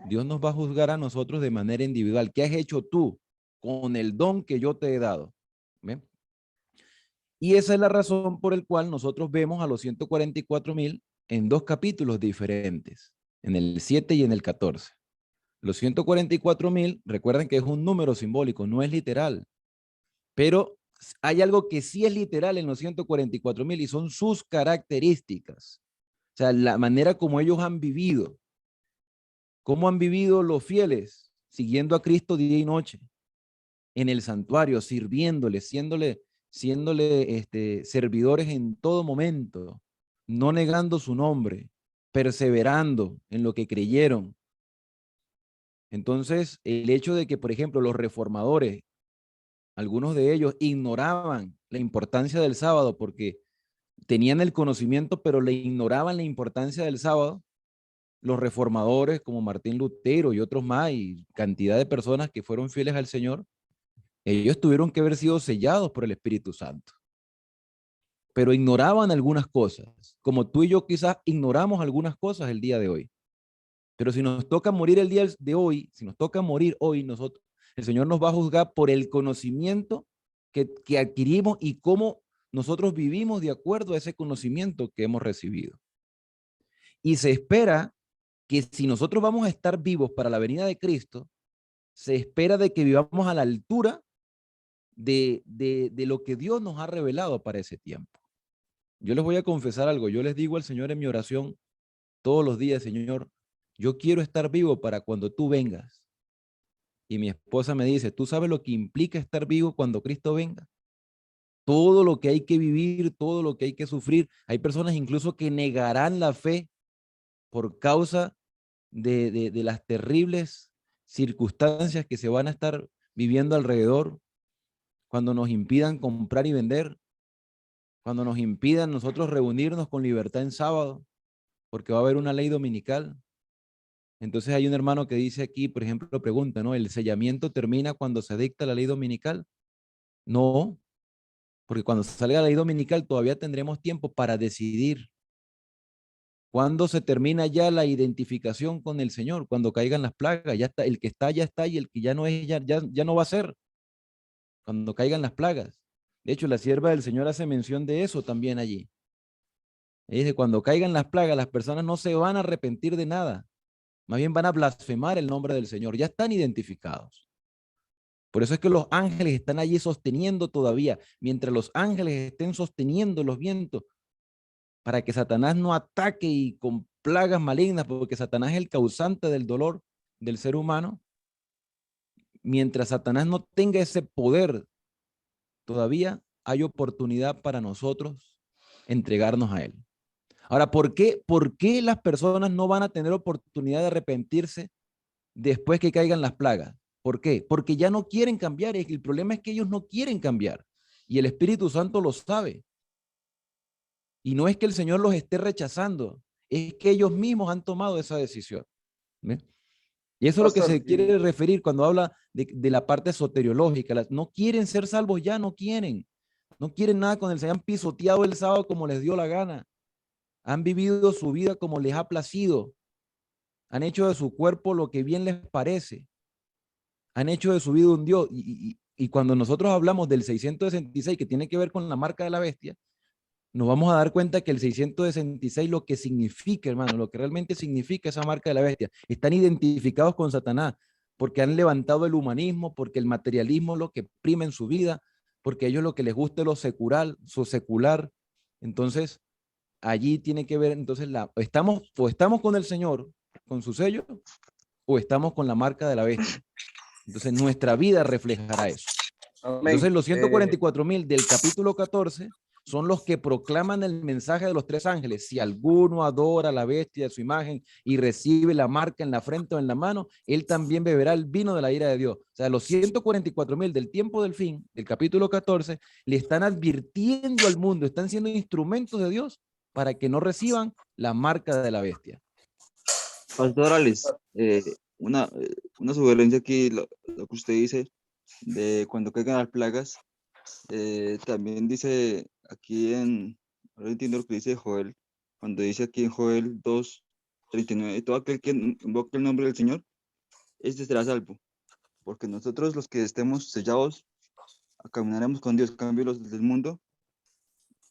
Dios nos va a juzgar a nosotros de manera individual. ¿Qué has hecho tú con el don que yo te he dado? ¿Ven? Y esa es la razón por la cual nosotros vemos a los 144,000 en dos capítulos diferentes, en el 7 y en el 14. Los 144,000, recuerden que es un número simbólico, no es literal, pero hay algo que sí es literal en los 144,000 y son sus características. O sea, la manera como ellos han vivido. ¿Cómo han vivido los fieles? Siguiendo a Cristo día y noche, en el santuario, sirviéndole, siéndole servidores en todo momento, no negando su nombre, perseverando en lo que creyeron. Entonces, el hecho de que, por ejemplo, los reformadores, algunos de ellos ignoraban la importancia del sábado porque tenían el conocimiento, pero le ignoraban la importancia del sábado. Los reformadores como Martín Lutero y otros más, y cantidad de personas que fueron fieles al Señor, ellos tuvieron que haber sido sellados por el Espíritu Santo. Pero ignoraban algunas cosas, como tú y yo quizás ignoramos algunas cosas el día de hoy. Pero si nos toca morir el día de hoy, si nos toca morir hoy, nosotros, el Señor nos va a juzgar por el conocimiento que adquirimos y cómo nosotros vivimos de acuerdo a ese conocimiento que hemos recibido. Y se espera que si nosotros vamos a estar vivos para la venida de Cristo, se espera de que vivamos a la altura de lo que Dios nos ha revelado para ese tiempo. Yo les voy a confesar algo, yo les digo al Señor en mi oración todos los días, Señor, yo quiero estar vivo para cuando tú vengas. Y mi esposa me dice, ¿tú sabes lo que implica estar vivo cuando Cristo venga? Todo lo que hay que vivir, todo lo que hay que sufrir. Hay personas incluso que negarán la fe por causa de las terribles circunstancias que se van a estar viviendo alrededor, cuando nos impidan comprar y vender, cuando nos impidan nosotros reunirnos con libertad en sábado, porque va a haber una ley dominical. Entonces hay un hermano que dice aquí, por ejemplo, pregunta, ¿no? ¿El sellamiento termina cuando se dicta la ley dominical? No, porque cuando salga la ley dominical todavía tendremos tiempo para decidir. ¿Cuándo se termina ya la identificación con el Señor? Cuando caigan las plagas, ya está, el que está ya está y el que ya no es ya no va a ser. Cuando caigan las plagas. De hecho, la sierva del Señor hace mención de eso también allí. Ella dice, cuando caigan las plagas, las personas no se van a arrepentir de nada. Más bien van a blasfemar el nombre del Señor. Ya están identificados. Por eso es que los ángeles están allí sosteniendo todavía. Mientras los ángeles estén sosteniendo los vientos, para que Satanás no ataque y con plagas malignas, porque Satanás es el causante del dolor del ser humano. Mientras Satanás no tenga ese poder, todavía hay oportunidad para nosotros entregarnos a él. Ahora, ¿por qué las personas no van a tener oportunidad de arrepentirse después que caigan las plagas? ¿Por qué? Porque ya no quieren cambiar. El problema es que ellos no quieren cambiar. Y el Espíritu Santo lo sabe. Y no es que el Señor los esté rechazando, es que ellos mismos han tomado esa decisión. ¿Ve? Y eso es lo que Pastor, se quiere referir cuando habla de la parte soteriológica. No quieren ser salvos ya, no quieren. No quieren nada con el Señor. Han pisoteado el sábado como les dio la gana. Han vivido su vida como les ha placido. Han hecho de su cuerpo lo que bien les parece. Han hecho de su vida un Dios. Y cuando nosotros hablamos del 666, que tiene que ver con la marca de la bestia, nos vamos a dar cuenta que el 666 lo que significa, hermano, lo que realmente significa esa marca de la bestia, están identificados con Satanás, porque han levantado el humanismo, porque el materialismo es lo que prima en su vida, porque a ellos lo que les gusta es lo secular. Entonces, allí tiene que ver, entonces, estamos con el Señor, con su sello, o estamos con la marca de la bestia. Entonces, nuestra vida reflejará eso. Entonces, amén. los 144,000 del capítulo 14 son los que proclaman el mensaje de los tres ángeles. Si alguno adora a la bestia de su imagen y recibe la marca en la frente o en la mano, él también beberá el vino de la ira de Dios. O sea, los 144,000 del tiempo del fin, del capítulo 14, le están advirtiendo al mundo, están siendo instrumentos de Dios para que no reciban la marca de la bestia. Pastor Alex, una sugerencia aquí, lo que usted dice de cuando caigan las plagas, también dice aquí ahora entiendo lo que dice Joel, cuando dice aquí en Joel 2:39, todo aquel que invoque el nombre del Señor, este será salvo, porque nosotros los que estemos sellados, caminaremos con Dios. En cambio los del mundo,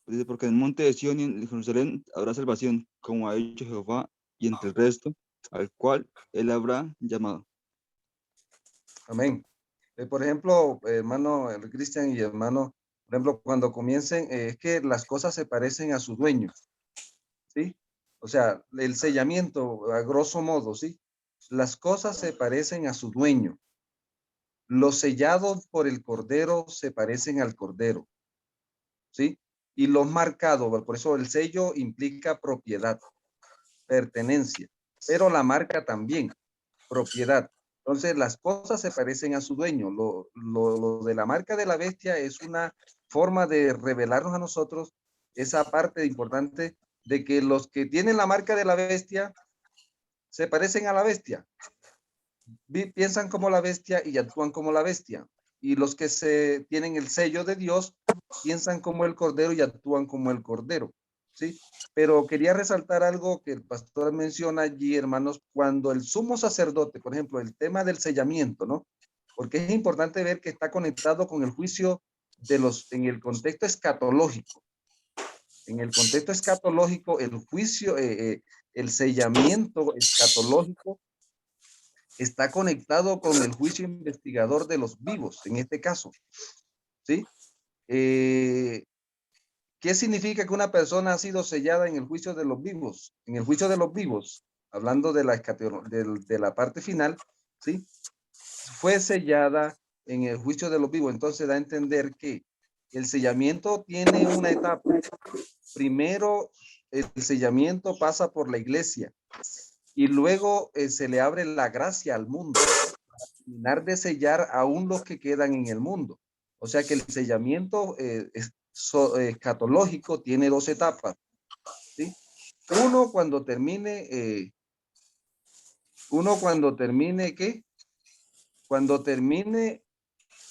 dice, porque en el monte de Sión y en Jerusalén habrá salvación, como ha dicho Jehová, y entre el resto, al cual él habrá llamado. Amén. Por ejemplo, hermano Cristian y hermano, por ejemplo, cuando comiencen, es que las cosas se parecen a su dueño, ¿sí? O sea, el sellamiento, a grosso modo, ¿sí? Las cosas se parecen a su dueño. Los sellados por el Cordero se parecen al Cordero, ¿sí? Y los marcados, por eso el sello implica propiedad, pertenencia, pero la marca también, propiedad. Entonces, las cosas se parecen a su dueño. Lo de la marca de la bestia es una forma de revelarnos a nosotros esa parte importante de que los que tienen la marca de la bestia se parecen a la bestia. Piensan como la bestia y actúan como la bestia. Y los que tienen el sello de Dios piensan como el Cordero y actúan como el Cordero. ¿Sí? Pero quería resaltar algo que el pastor menciona allí, hermanos, cuando el sumo sacerdote, por ejemplo, el tema del sellamiento, ¿no? Porque es importante ver que está conectado con el juicio en el contexto escatológico. En el contexto escatológico, el juicio, el sellamiento escatológico está conectado con el juicio investigador de los vivos, en este caso, ¿sí? ¿Qué significa que una persona ha sido sellada en el juicio de los vivos? En el juicio de los vivos, hablando de la parte final, ¿sí? Fue sellada en el juicio de los vivos. Entonces da a entender que el sellamiento tiene una etapa. Primero, el sellamiento pasa por la iglesia y luego se le abre la gracia al mundo para terminar de sellar aún los que quedan en el mundo. O sea que el sellamiento escatológico tiene dos etapas, ¿sí? Uno cuando termine, ¿qué? Cuando termine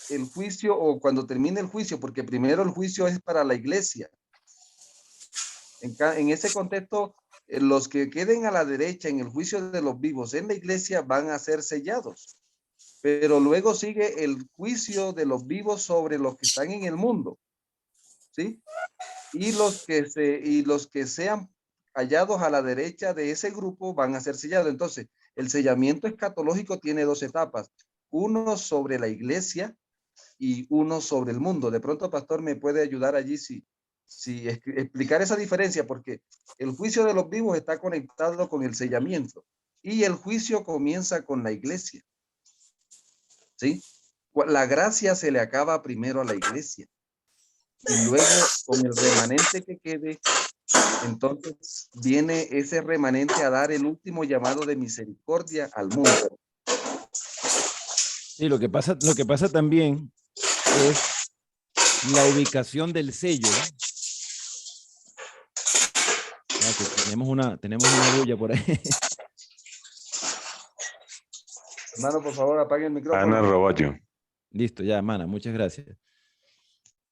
el juicio o cuando termine el juicio, porque primero el juicio es para la iglesia. En ese contexto, los que queden a la derecha en el juicio de los vivos en la iglesia van a ser sellados. Pero luego sigue el juicio de los vivos sobre los que están en el mundo, ¿sí? Y los que sean hallados a la derecha de ese grupo van a ser sellados. Entonces, el sellamiento escatológico tiene dos etapas, uno sobre la iglesia y uno sobre el mundo. De pronto, pastor, me puede ayudar allí si explicar esa diferencia, porque el juicio de los vivos está conectado con el sellamiento y el juicio comienza con la iglesia, ¿sí? La gracia se le acaba primero a la iglesia y luego con el remanente que quede, entonces viene ese remanente a dar el último llamado de misericordia al mundo. Sí, lo que pasa también es la ubicación del sello. Ah, que tenemos una bulla por ahí. Hermano, por favor, apague el micrófono. Ana Roballo. Listo, ya, Mana, muchas gracias.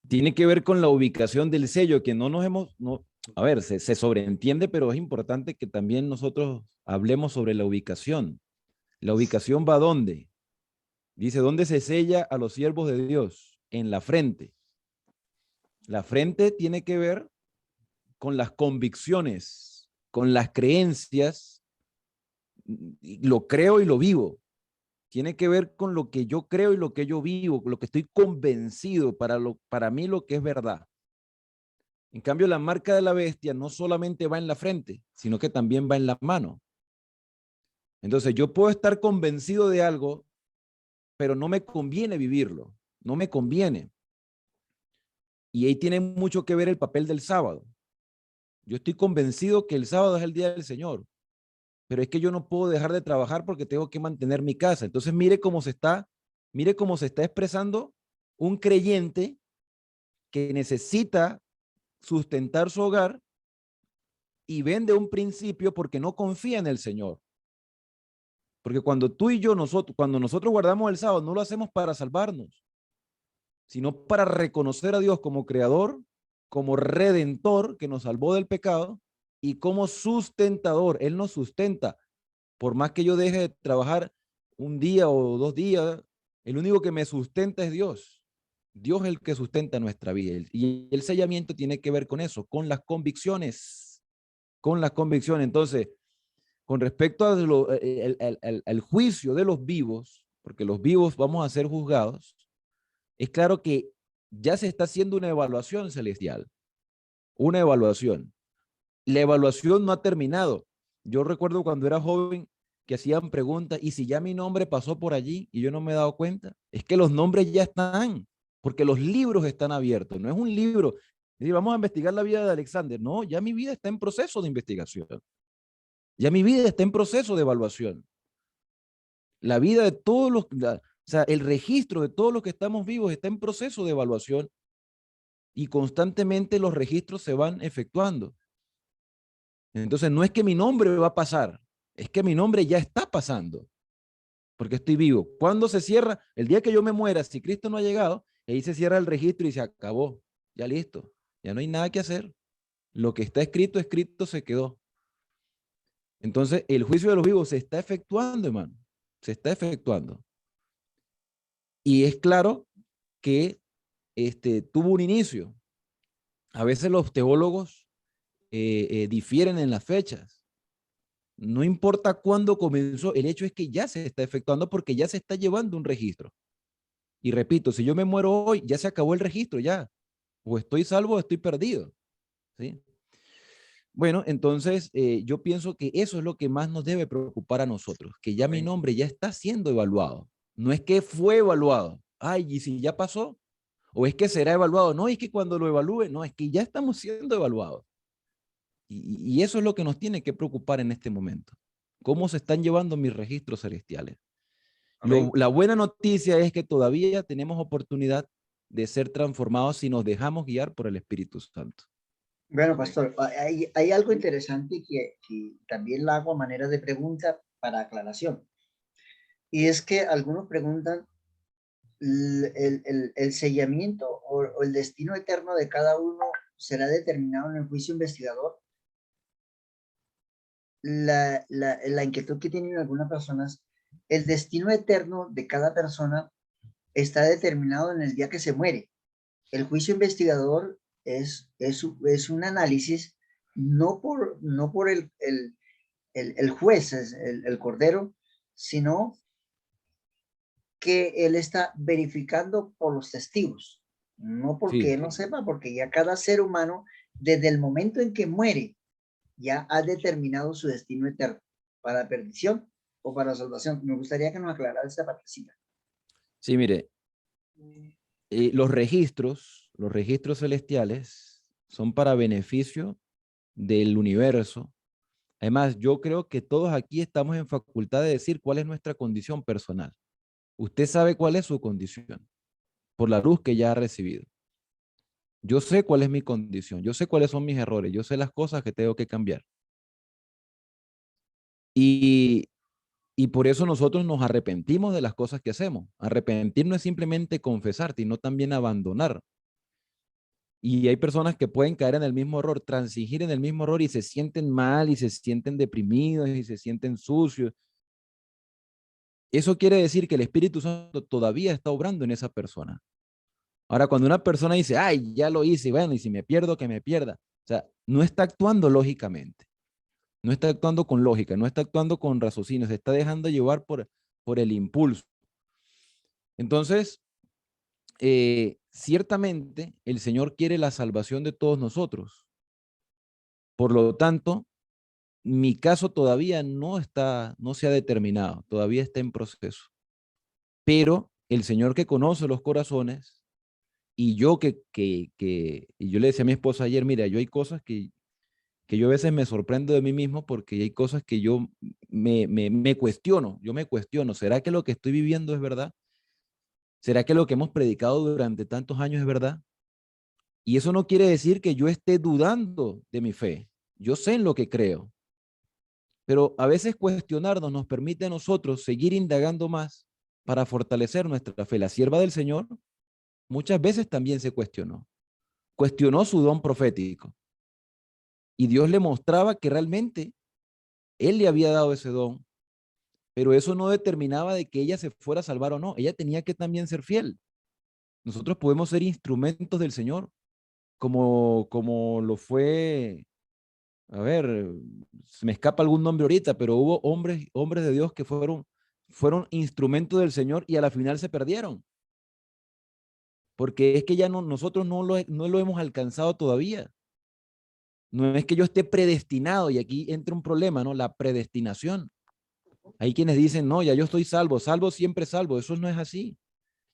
Tiene que ver con la ubicación del sello, que no nos hemos, a ver, se sobreentiende, pero es importante que también nosotros hablemos sobre la ubicación. ¿La ubicación va a dónde? Dice, ¿dónde se sella a los siervos de Dios? En la frente. La frente tiene que ver con las convicciones, con las creencias. Lo creo y lo vivo. Tiene que ver con lo que yo creo y lo que yo vivo, lo que estoy convencido para mí lo que es verdad. En cambio, la marca de la bestia no solamente va en la frente, sino que también va en la mano. Entonces, yo puedo estar convencido de algo, pero no me conviene vivirlo, no me conviene. Y ahí tiene mucho que ver el papel del sábado. Yo estoy convencido que el sábado es el día del Señor, pero es que yo no puedo dejar de trabajar porque tengo que mantener mi casa. Entonces, mire cómo se está expresando un creyente que necesita sustentar su hogar y vende un principio porque no confía en el Señor. Porque cuando tú y yo, cuando nosotros guardamos el sábado, no lo hacemos para salvarnos, sino para reconocer a Dios como creador, como redentor que nos salvó del pecado y como sustentador. Él nos sustenta. Por más que yo deje de trabajar un día o 2 días, el único que me sustenta es Dios. Dios es el que sustenta nuestra vida. Y el sellamiento tiene que ver con eso, con las convicciones. Con las convicciones. Entonces, con respecto al juicio de los vivos, porque los vivos vamos a ser juzgados, es claro que ya se está haciendo una evaluación celestial. Una evaluación. La evaluación no ha terminado. Yo recuerdo cuando era joven que hacían preguntas, ¿y si ya mi nombre pasó por allí y yo no me he dado cuenta? Es que los nombres ya están, porque los libros están abiertos. No es un libro, es decir, vamos a investigar la vida de Alexander. No, ya mi vida está en proceso de investigación. Ya mi vida está en proceso de evaluación. La vida de todos los, o sea, el registro de todos los que estamos vivos está en proceso de evaluación y constantemente los registros se van efectuando. Entonces, no es que mi nombre va a pasar, es que mi nombre ya está pasando, porque estoy vivo. ¿Cuándo se cierra? El día que yo me muera, si Cristo no ha llegado, ahí se cierra el registro y se acabó. Ya listo, ya no hay nada que hacer. Lo que está escrito, escrito se quedó. Entonces, el juicio de los vivos se está efectuando, hermano. Se está efectuando. Y es claro que tuvo un inicio. A veces los teólogos difieren en las fechas. No importa cuándo comenzó, el hecho es que ya se está efectuando porque ya se está llevando un registro. Y repito, si yo me muero hoy, ya se acabó el registro, ya. O estoy salvo o estoy perdido. ¿Sí? Bueno, entonces yo pienso que eso es lo que más nos debe preocupar a nosotros, que ya mi nombre ya está siendo evaluado. No es que fue evaluado. Ay, y si ya pasó, o es que será evaluado. No, es que cuando lo evalúe, no, es que ya estamos siendo evaluados. Y eso es lo que nos tiene que preocupar en este momento. ¿Cómo se están llevando mis registros celestiales? La buena noticia es que todavía tenemos oportunidad de ser transformados si nos dejamos guiar por el Espíritu Santo. Bueno, pastor, hay algo interesante que también la hago a manera de pregunta para aclaración. Y es que algunos preguntan el sellamiento o el destino eterno de cada uno será determinado en el juicio investigador. La inquietud que tienen algunas personas, el destino eterno de cada persona está determinado en el día que se muere. El juicio investigador es un análisis no por el juez, el cordero, sino que él está verificando por los testigos, no porque él no sepa, porque ya cada ser humano, desde el momento en que muere, ya ha determinado su destino eterno, para perdición o para salvación. Me gustaría que nos aclarara esta partecita. Sí, mire, los registros celestiales son para beneficio del universo. Además, yo creo que todos aquí estamos en facultad de decir cuál es nuestra condición personal. Usted sabe cuál es su condición por la luz que ya ha recibido. Yo sé cuál es mi condición, yo sé cuáles son mis errores, yo sé las cosas que tengo que cambiar. Y, y por eso nosotros nos arrepentimos de las cosas que hacemos. Arrepentir no es simplemente confesar, sino también abandonar. Y hay personas que pueden caer en el mismo error, transigir en el mismo error y se sienten mal y se sienten deprimidos y se sienten sucios. Eso quiere decir que el Espíritu Santo todavía está obrando en esa persona. Ahora, cuando una persona dice, ay, ya lo hice, bueno, y si me pierdo, que me pierda. O sea, no está actuando lógicamente, no está actuando con lógica, no está actuando con raciocinio, se está dejando llevar por el impulso. Entonces, ciertamente el Señor quiere la salvación de todos nosotros. Por lo tanto, mi caso todavía no se ha determinado, todavía está en proceso. Pero el Señor que conoce los corazones y yo y yo le decía a mi esposa ayer, mira, yo hay cosas que yo a veces me sorprendo de mí mismo porque hay cosas que yo me cuestiono, yo me cuestiono, ¿será que lo que estoy viviendo es verdad? ¿Será que lo que hemos predicado durante tantos años es verdad? Y eso no quiere decir que yo esté dudando de mi fe. Yo sé en lo que creo, pero a veces cuestionarnos nos permite a nosotros seguir indagando más para fortalecer nuestra fe. La sierva del Señor muchas veces también se cuestionó su don profético y Dios le mostraba que realmente Él le había dado ese don, pero eso no determinaba de que ella se fuera a salvar o no. Ella tenía que también ser fiel. Nosotros podemos ser instrumentos del Señor, como lo fue, a ver, se me escapa algún nombre ahorita, pero hubo hombres de Dios que fueron instrumentos del Señor y a la final se perdieron, porque es que ya no, nosotros no lo hemos alcanzado todavía. No es que yo esté predestinado, y aquí entra un problema, ¿no? La predestinación. Hay quienes dicen, no, ya yo estoy salvo, salvo siempre salvo. Eso no es así.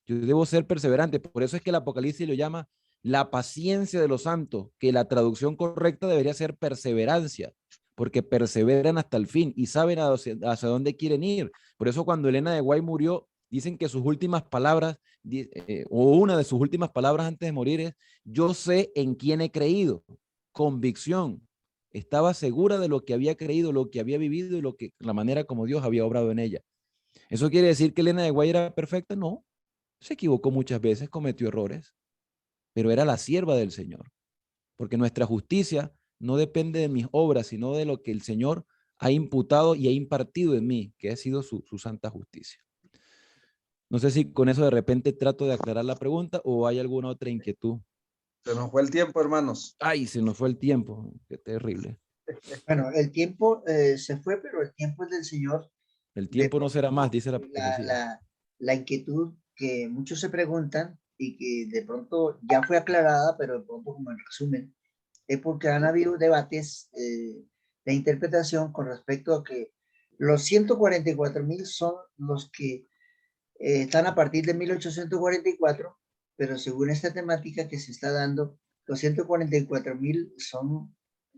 Yo debo ser perseverante. Por eso es que el Apocalipsis lo llama la paciencia de los santos, que la traducción correcta debería ser perseverancia, porque perseveran hasta el fin y saben hacia dónde quieren ir. Por eso cuando Elena de Guay murió, dicen que sus últimas palabras, o una de sus últimas palabras antes de morir es, yo sé en quién he creído, convicción. Estaba segura de lo que había creído, lo que había vivido y la manera como Dios había obrado en ella. ¿Eso quiere decir que Elena de Guay era perfecta? No, se equivocó muchas veces, cometió errores, pero era la sierva del Señor, porque nuestra justicia no depende de mis obras, sino de lo que el Señor ha imputado y ha impartido en mí, que ha sido su santa justicia. No sé si con eso de repente trato de aclarar la pregunta o hay alguna otra inquietud. Se nos fue el tiempo, hermanos. Ay, se nos fue el tiempo, qué terrible. Bueno, el tiempo se fue, pero el tiempo es del Señor. El De tiempo no será más, pronto, dice la profecía. la inquietud que muchos se preguntan y que de pronto ya fue aclarada, pero de pronto como en resumen, es porque han habido debates de interpretación con respecto a que los 144.000 son los que están a partir de 1844, pero según esta temática que se está dando, los 144.000 son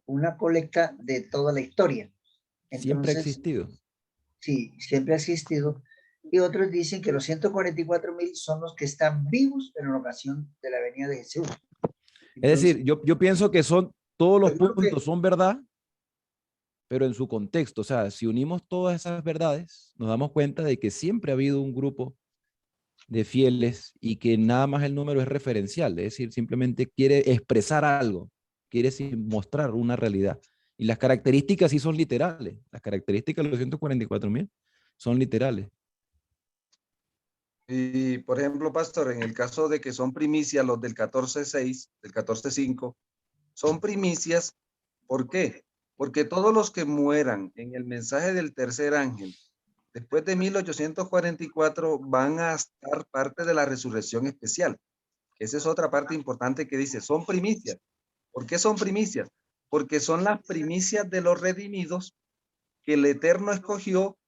una colecta de toda la historia. Siempre ha Entonces, existido. sí, siempre ha existido. Y otros dicen que los 144.000 son los que están vivos en la ocasión de la venida de Jesús. Es Entonces, decir, yo pienso que todos los yo creo que puntos son verdad, pero en su contexto. O sea, si unimos todas esas verdades, nos damos cuenta de que siempre ha habido un grupo de fieles y que nada más el número es referencial, es decir, simplemente quiere expresar algo, quiere mostrar una realidad. Y las características sí son literales, las características de los 144.000 son literales. Y, por ejemplo, pastor, en el caso de que son primicias los del 14.6, del 14.5, son primicias, ¿por qué? Porque todos los que mueran en el mensaje del tercer ángel, después de 1844, van a estar parte de la resurrección especial. Esa es otra parte importante que dice, son primicias. ¿Por qué son primicias? Porque son las primicias de los redimidos que el Eterno escogió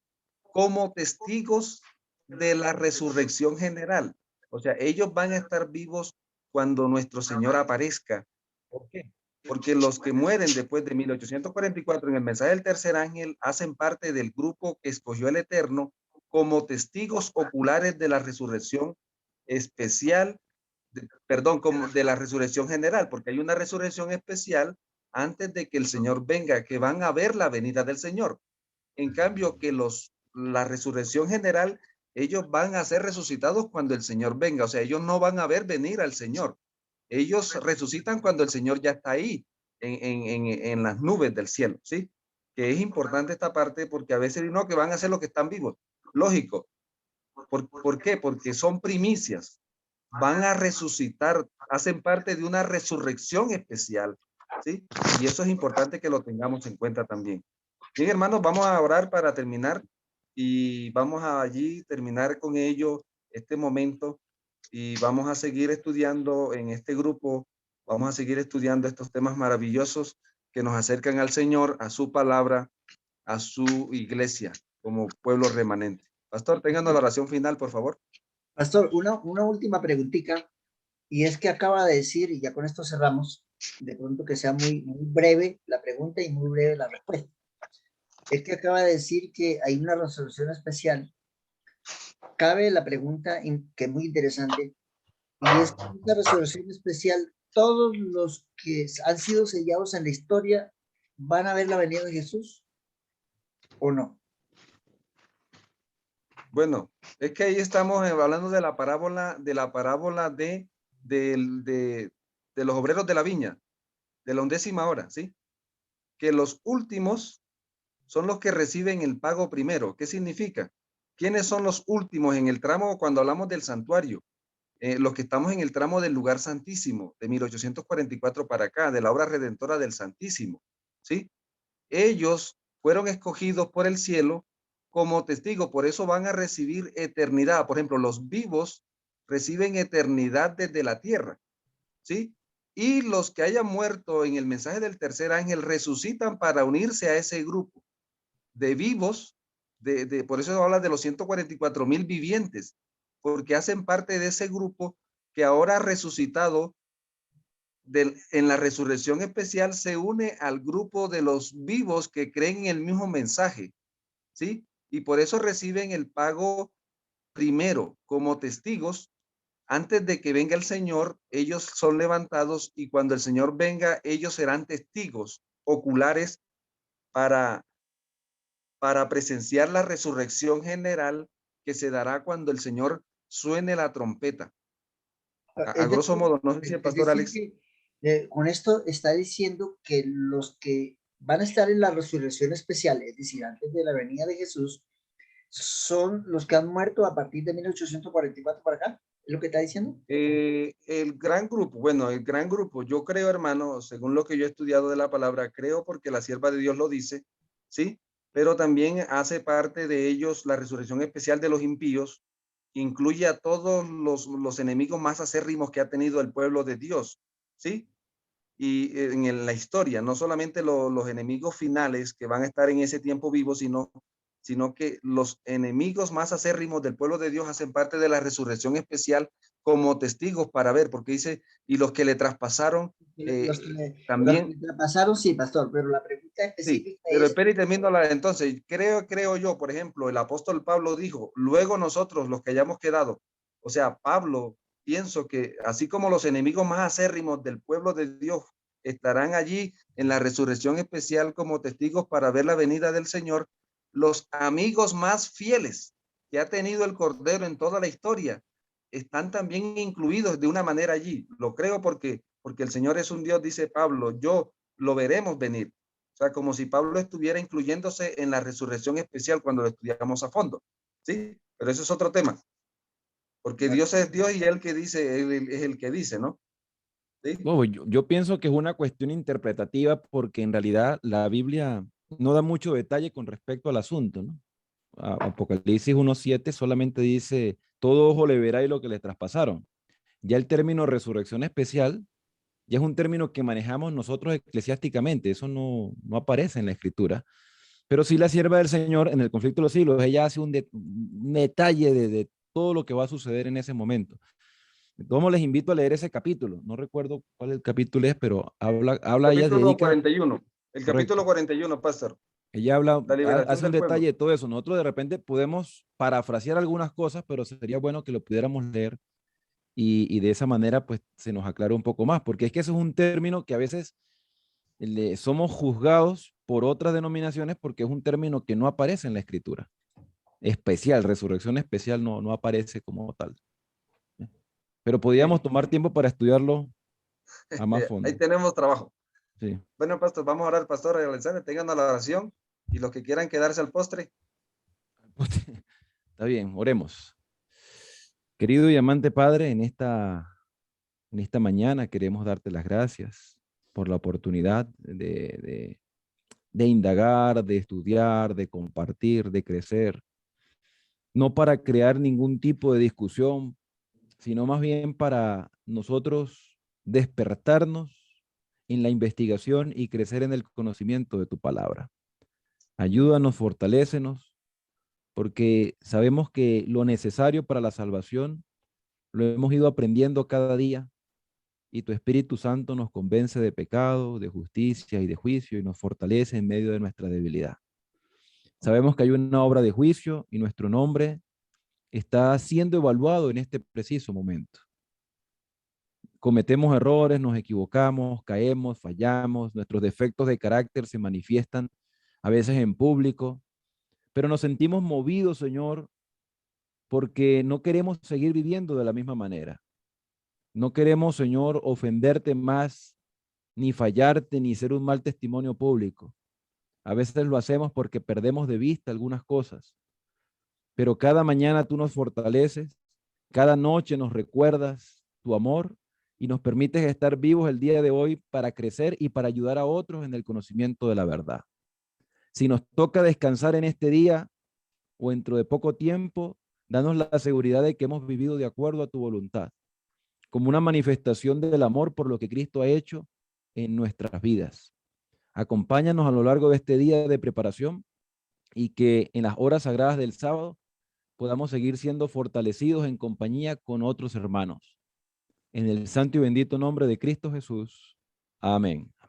como testigos de la resurrección general. O sea, ellos van a estar vivos cuando nuestro Señor aparezca. ¿Por qué? Porque los que mueren después de 1844 en el mensaje del tercer ángel hacen parte del grupo que escogió el Eterno como testigos oculares de la resurrección especial perdón, como de la resurrección general, porque hay una resurrección especial antes de que el Señor venga, que van a ver la venida del Señor. En cambio, que la resurrección general, ellos van a ser resucitados cuando el Señor venga. O sea, ellos no van a ver venir al Señor. Ellos resucitan cuando el Señor ya está ahí, en las nubes del cielo, ¿sí? Que es importante esta parte porque a veces no, que van a ser los que están vivos. Lógico. ¿Por qué? Porque son primicias. Van a resucitar, hacen parte de una resurrección especial, ¿sí? Y eso es importante que lo tengamos en cuenta también. Bien, hermanos, vamos a orar para terminar y vamos a allí terminar con ello este momento y vamos a seguir estudiando en este grupo, vamos a seguir estudiando estos temas maravillosos que nos acercan al Señor, a su palabra, a su iglesia como pueblo remanente. Pastor, tengan la oración final, por favor. Pastor, una última preguntita, y es que acaba de decir, y ya con esto cerramos, de pronto que sea muy breve la pregunta y muy breve la respuesta. Es que acaba de decir que hay una resolución especial. Cabe la pregunta que es muy interesante, y es que esta resolución especial, todos los que han sido sellados en la historia van a ver la venida de Jesús, ¿o no? Bueno, es que ahí estamos hablando de la parábola de los obreros de la viña, de la 11ª hora, ¿sí? Que los últimos son los que reciben el pago primero. ¿Qué significa? ¿Quiénes son los últimos en el tramo cuando hablamos del santuario? Los que estamos en el tramo del lugar santísimo, de 1844 para acá, de la obra redentora del Santísimo, ¿sí? Ellos fueron escogidos por el cielo como testigos, por eso van a recibir eternidad. Por ejemplo, los vivos reciben eternidad desde la tierra, ¿sí? Y los que hayan muerto en el mensaje del tercer ángel resucitan para unirse a ese grupo de vivos, por eso habla de los 144,000 vivientes, porque hacen parte de ese grupo que ahora ha resucitado en la resurrección especial, se une al grupo de los vivos que creen en el mismo mensaje, ¿sí? Y por eso reciben el pago primero como testigos. Antes de que venga el Señor, ellos son levantados y cuando el Señor venga, ellos serán testigos oculares para presenciar la resurrección general que se dará cuando el Señor suene la trompeta. A grosso modo, no sé si el pastor Alex. Que, con esto está diciendo que los que van a estar en la resurrección especial, es decir, antes de la venida de Jesús, son los que han muerto a partir de 1844 para acá. ¿Es lo que está diciendo? El gran grupo, yo creo, hermano, según lo que yo he estudiado de la palabra, creo porque la sierva de Dios lo dice, ¿sí? Pero también hace parte de ellos la resurrección especial de los impíos, incluye a todos los enemigos más acérrimos que ha tenido el pueblo de Dios, ¿sí? Y en la historia, no solamente los enemigos finales que van a estar en ese tiempo vivos, sino que los enemigos más acérrimos del pueblo de Dios hacen parte de la resurrección especial como testigos para ver, porque dice, y los que le traspasaron también. Los que traspasaron, sí, pastor, pero la pregunta específica sí, pero es... espera y termino entonces, creo yo, por ejemplo, el apóstol Pablo dijo, luego nosotros los que hayamos quedado, o sea, Pablo, pienso que así como los enemigos más acérrimos del pueblo de Dios estarán allí en la resurrección especial como testigos para ver la venida del Señor, los amigos más fieles que ha tenido el Cordero en toda la historia están también incluidos de una manera allí. Lo creo porque el Señor es un Dios, dice Pablo, yo lo veremos venir. O sea, como si Pablo estuviera incluyéndose en la resurrección especial cuando lo estudiamos a fondo. ¿Sí? Pero eso es otro tema. Porque Dios es Dios y él que dice, él es el que dice, ¿no? ¿Sí? Bueno, yo pienso que es una cuestión interpretativa porque en realidad la Biblia no da mucho detalle con respecto al asunto, ¿no? Apocalipsis 1:7 solamente dice, todo ojo le verá y lo que le traspasaron. Ya el término resurrección especial ya es un término que manejamos nosotros eclesiásticamente, eso no aparece en la escritura, pero sí la sierva del Señor en el conflicto de los siglos, ella hace un detalle de todo lo que va a suceder en ese momento. Entonces les invito a leer ese capítulo, no recuerdo cuál el capítulo es, pero habla ella Capítulo dedica, 41. El correcto, capítulo 41, pastor. ella habla, La liberación hace un del pueblo. detalle de todo eso. Nosotros de repente podemos parafrasear algunas cosas, pero sería bueno que lo pudiéramos leer y de esa manera pues se nos aclara un poco más, porque es que eso es un término que a veces somos juzgados por otras denominaciones porque es un término que no aparece en la escritura. Especial, resurrección especial no aparece como tal. Pero podíamos Bien, tomar tiempo para estudiarlo a más ahí fondo. tenemos trabajo. Sí. Bueno, pastor, vamos a orar al pastor Alexander, tengan la oración y los que quieran quedarse al postre. Está bien, oremos. Querido y amante Padre, en esta mañana queremos darte las gracias por la oportunidad de indagar, de estudiar, de compartir, de crecer, no para crear ningún tipo de discusión, sino más bien para nosotros despertarnos en la investigación y crecer en el conocimiento de tu palabra. Ayúdanos, fortalécenos, porque sabemos que lo necesario para la salvación lo hemos ido aprendiendo cada día y tu Espíritu Santo nos convence de pecado, de justicia y de juicio y nos fortalece en medio de nuestra debilidad. Sabemos que hay una obra de juicio y nuestro nombre está siendo evaluado en este preciso momento. Cometemos errores, nos equivocamos, caemos, fallamos, nuestros defectos de carácter se manifiestan a veces en público, pero nos sentimos movidos, Señor, porque no queremos seguir viviendo de la misma manera. No queremos, Señor, ofenderte más, ni fallarte, ni ser un mal testimonio público. A veces lo hacemos porque perdemos de vista algunas cosas, pero cada mañana tú nos fortaleces, cada noche nos recuerdas tu amor y nos permites estar vivos el día de hoy para crecer y para ayudar a otros en el conocimiento de la verdad. Si nos toca descansar en este día o dentro de poco tiempo, danos la seguridad de que hemos vivido de acuerdo a tu voluntad, como una manifestación del amor por lo que Cristo ha hecho en nuestras vidas. Acompáñanos a lo largo de este día de preparación y que en las horas sagradas del sábado podamos seguir siendo fortalecidos en compañía con otros hermanos. En el santo y bendito nombre de Cristo Jesús. Amén.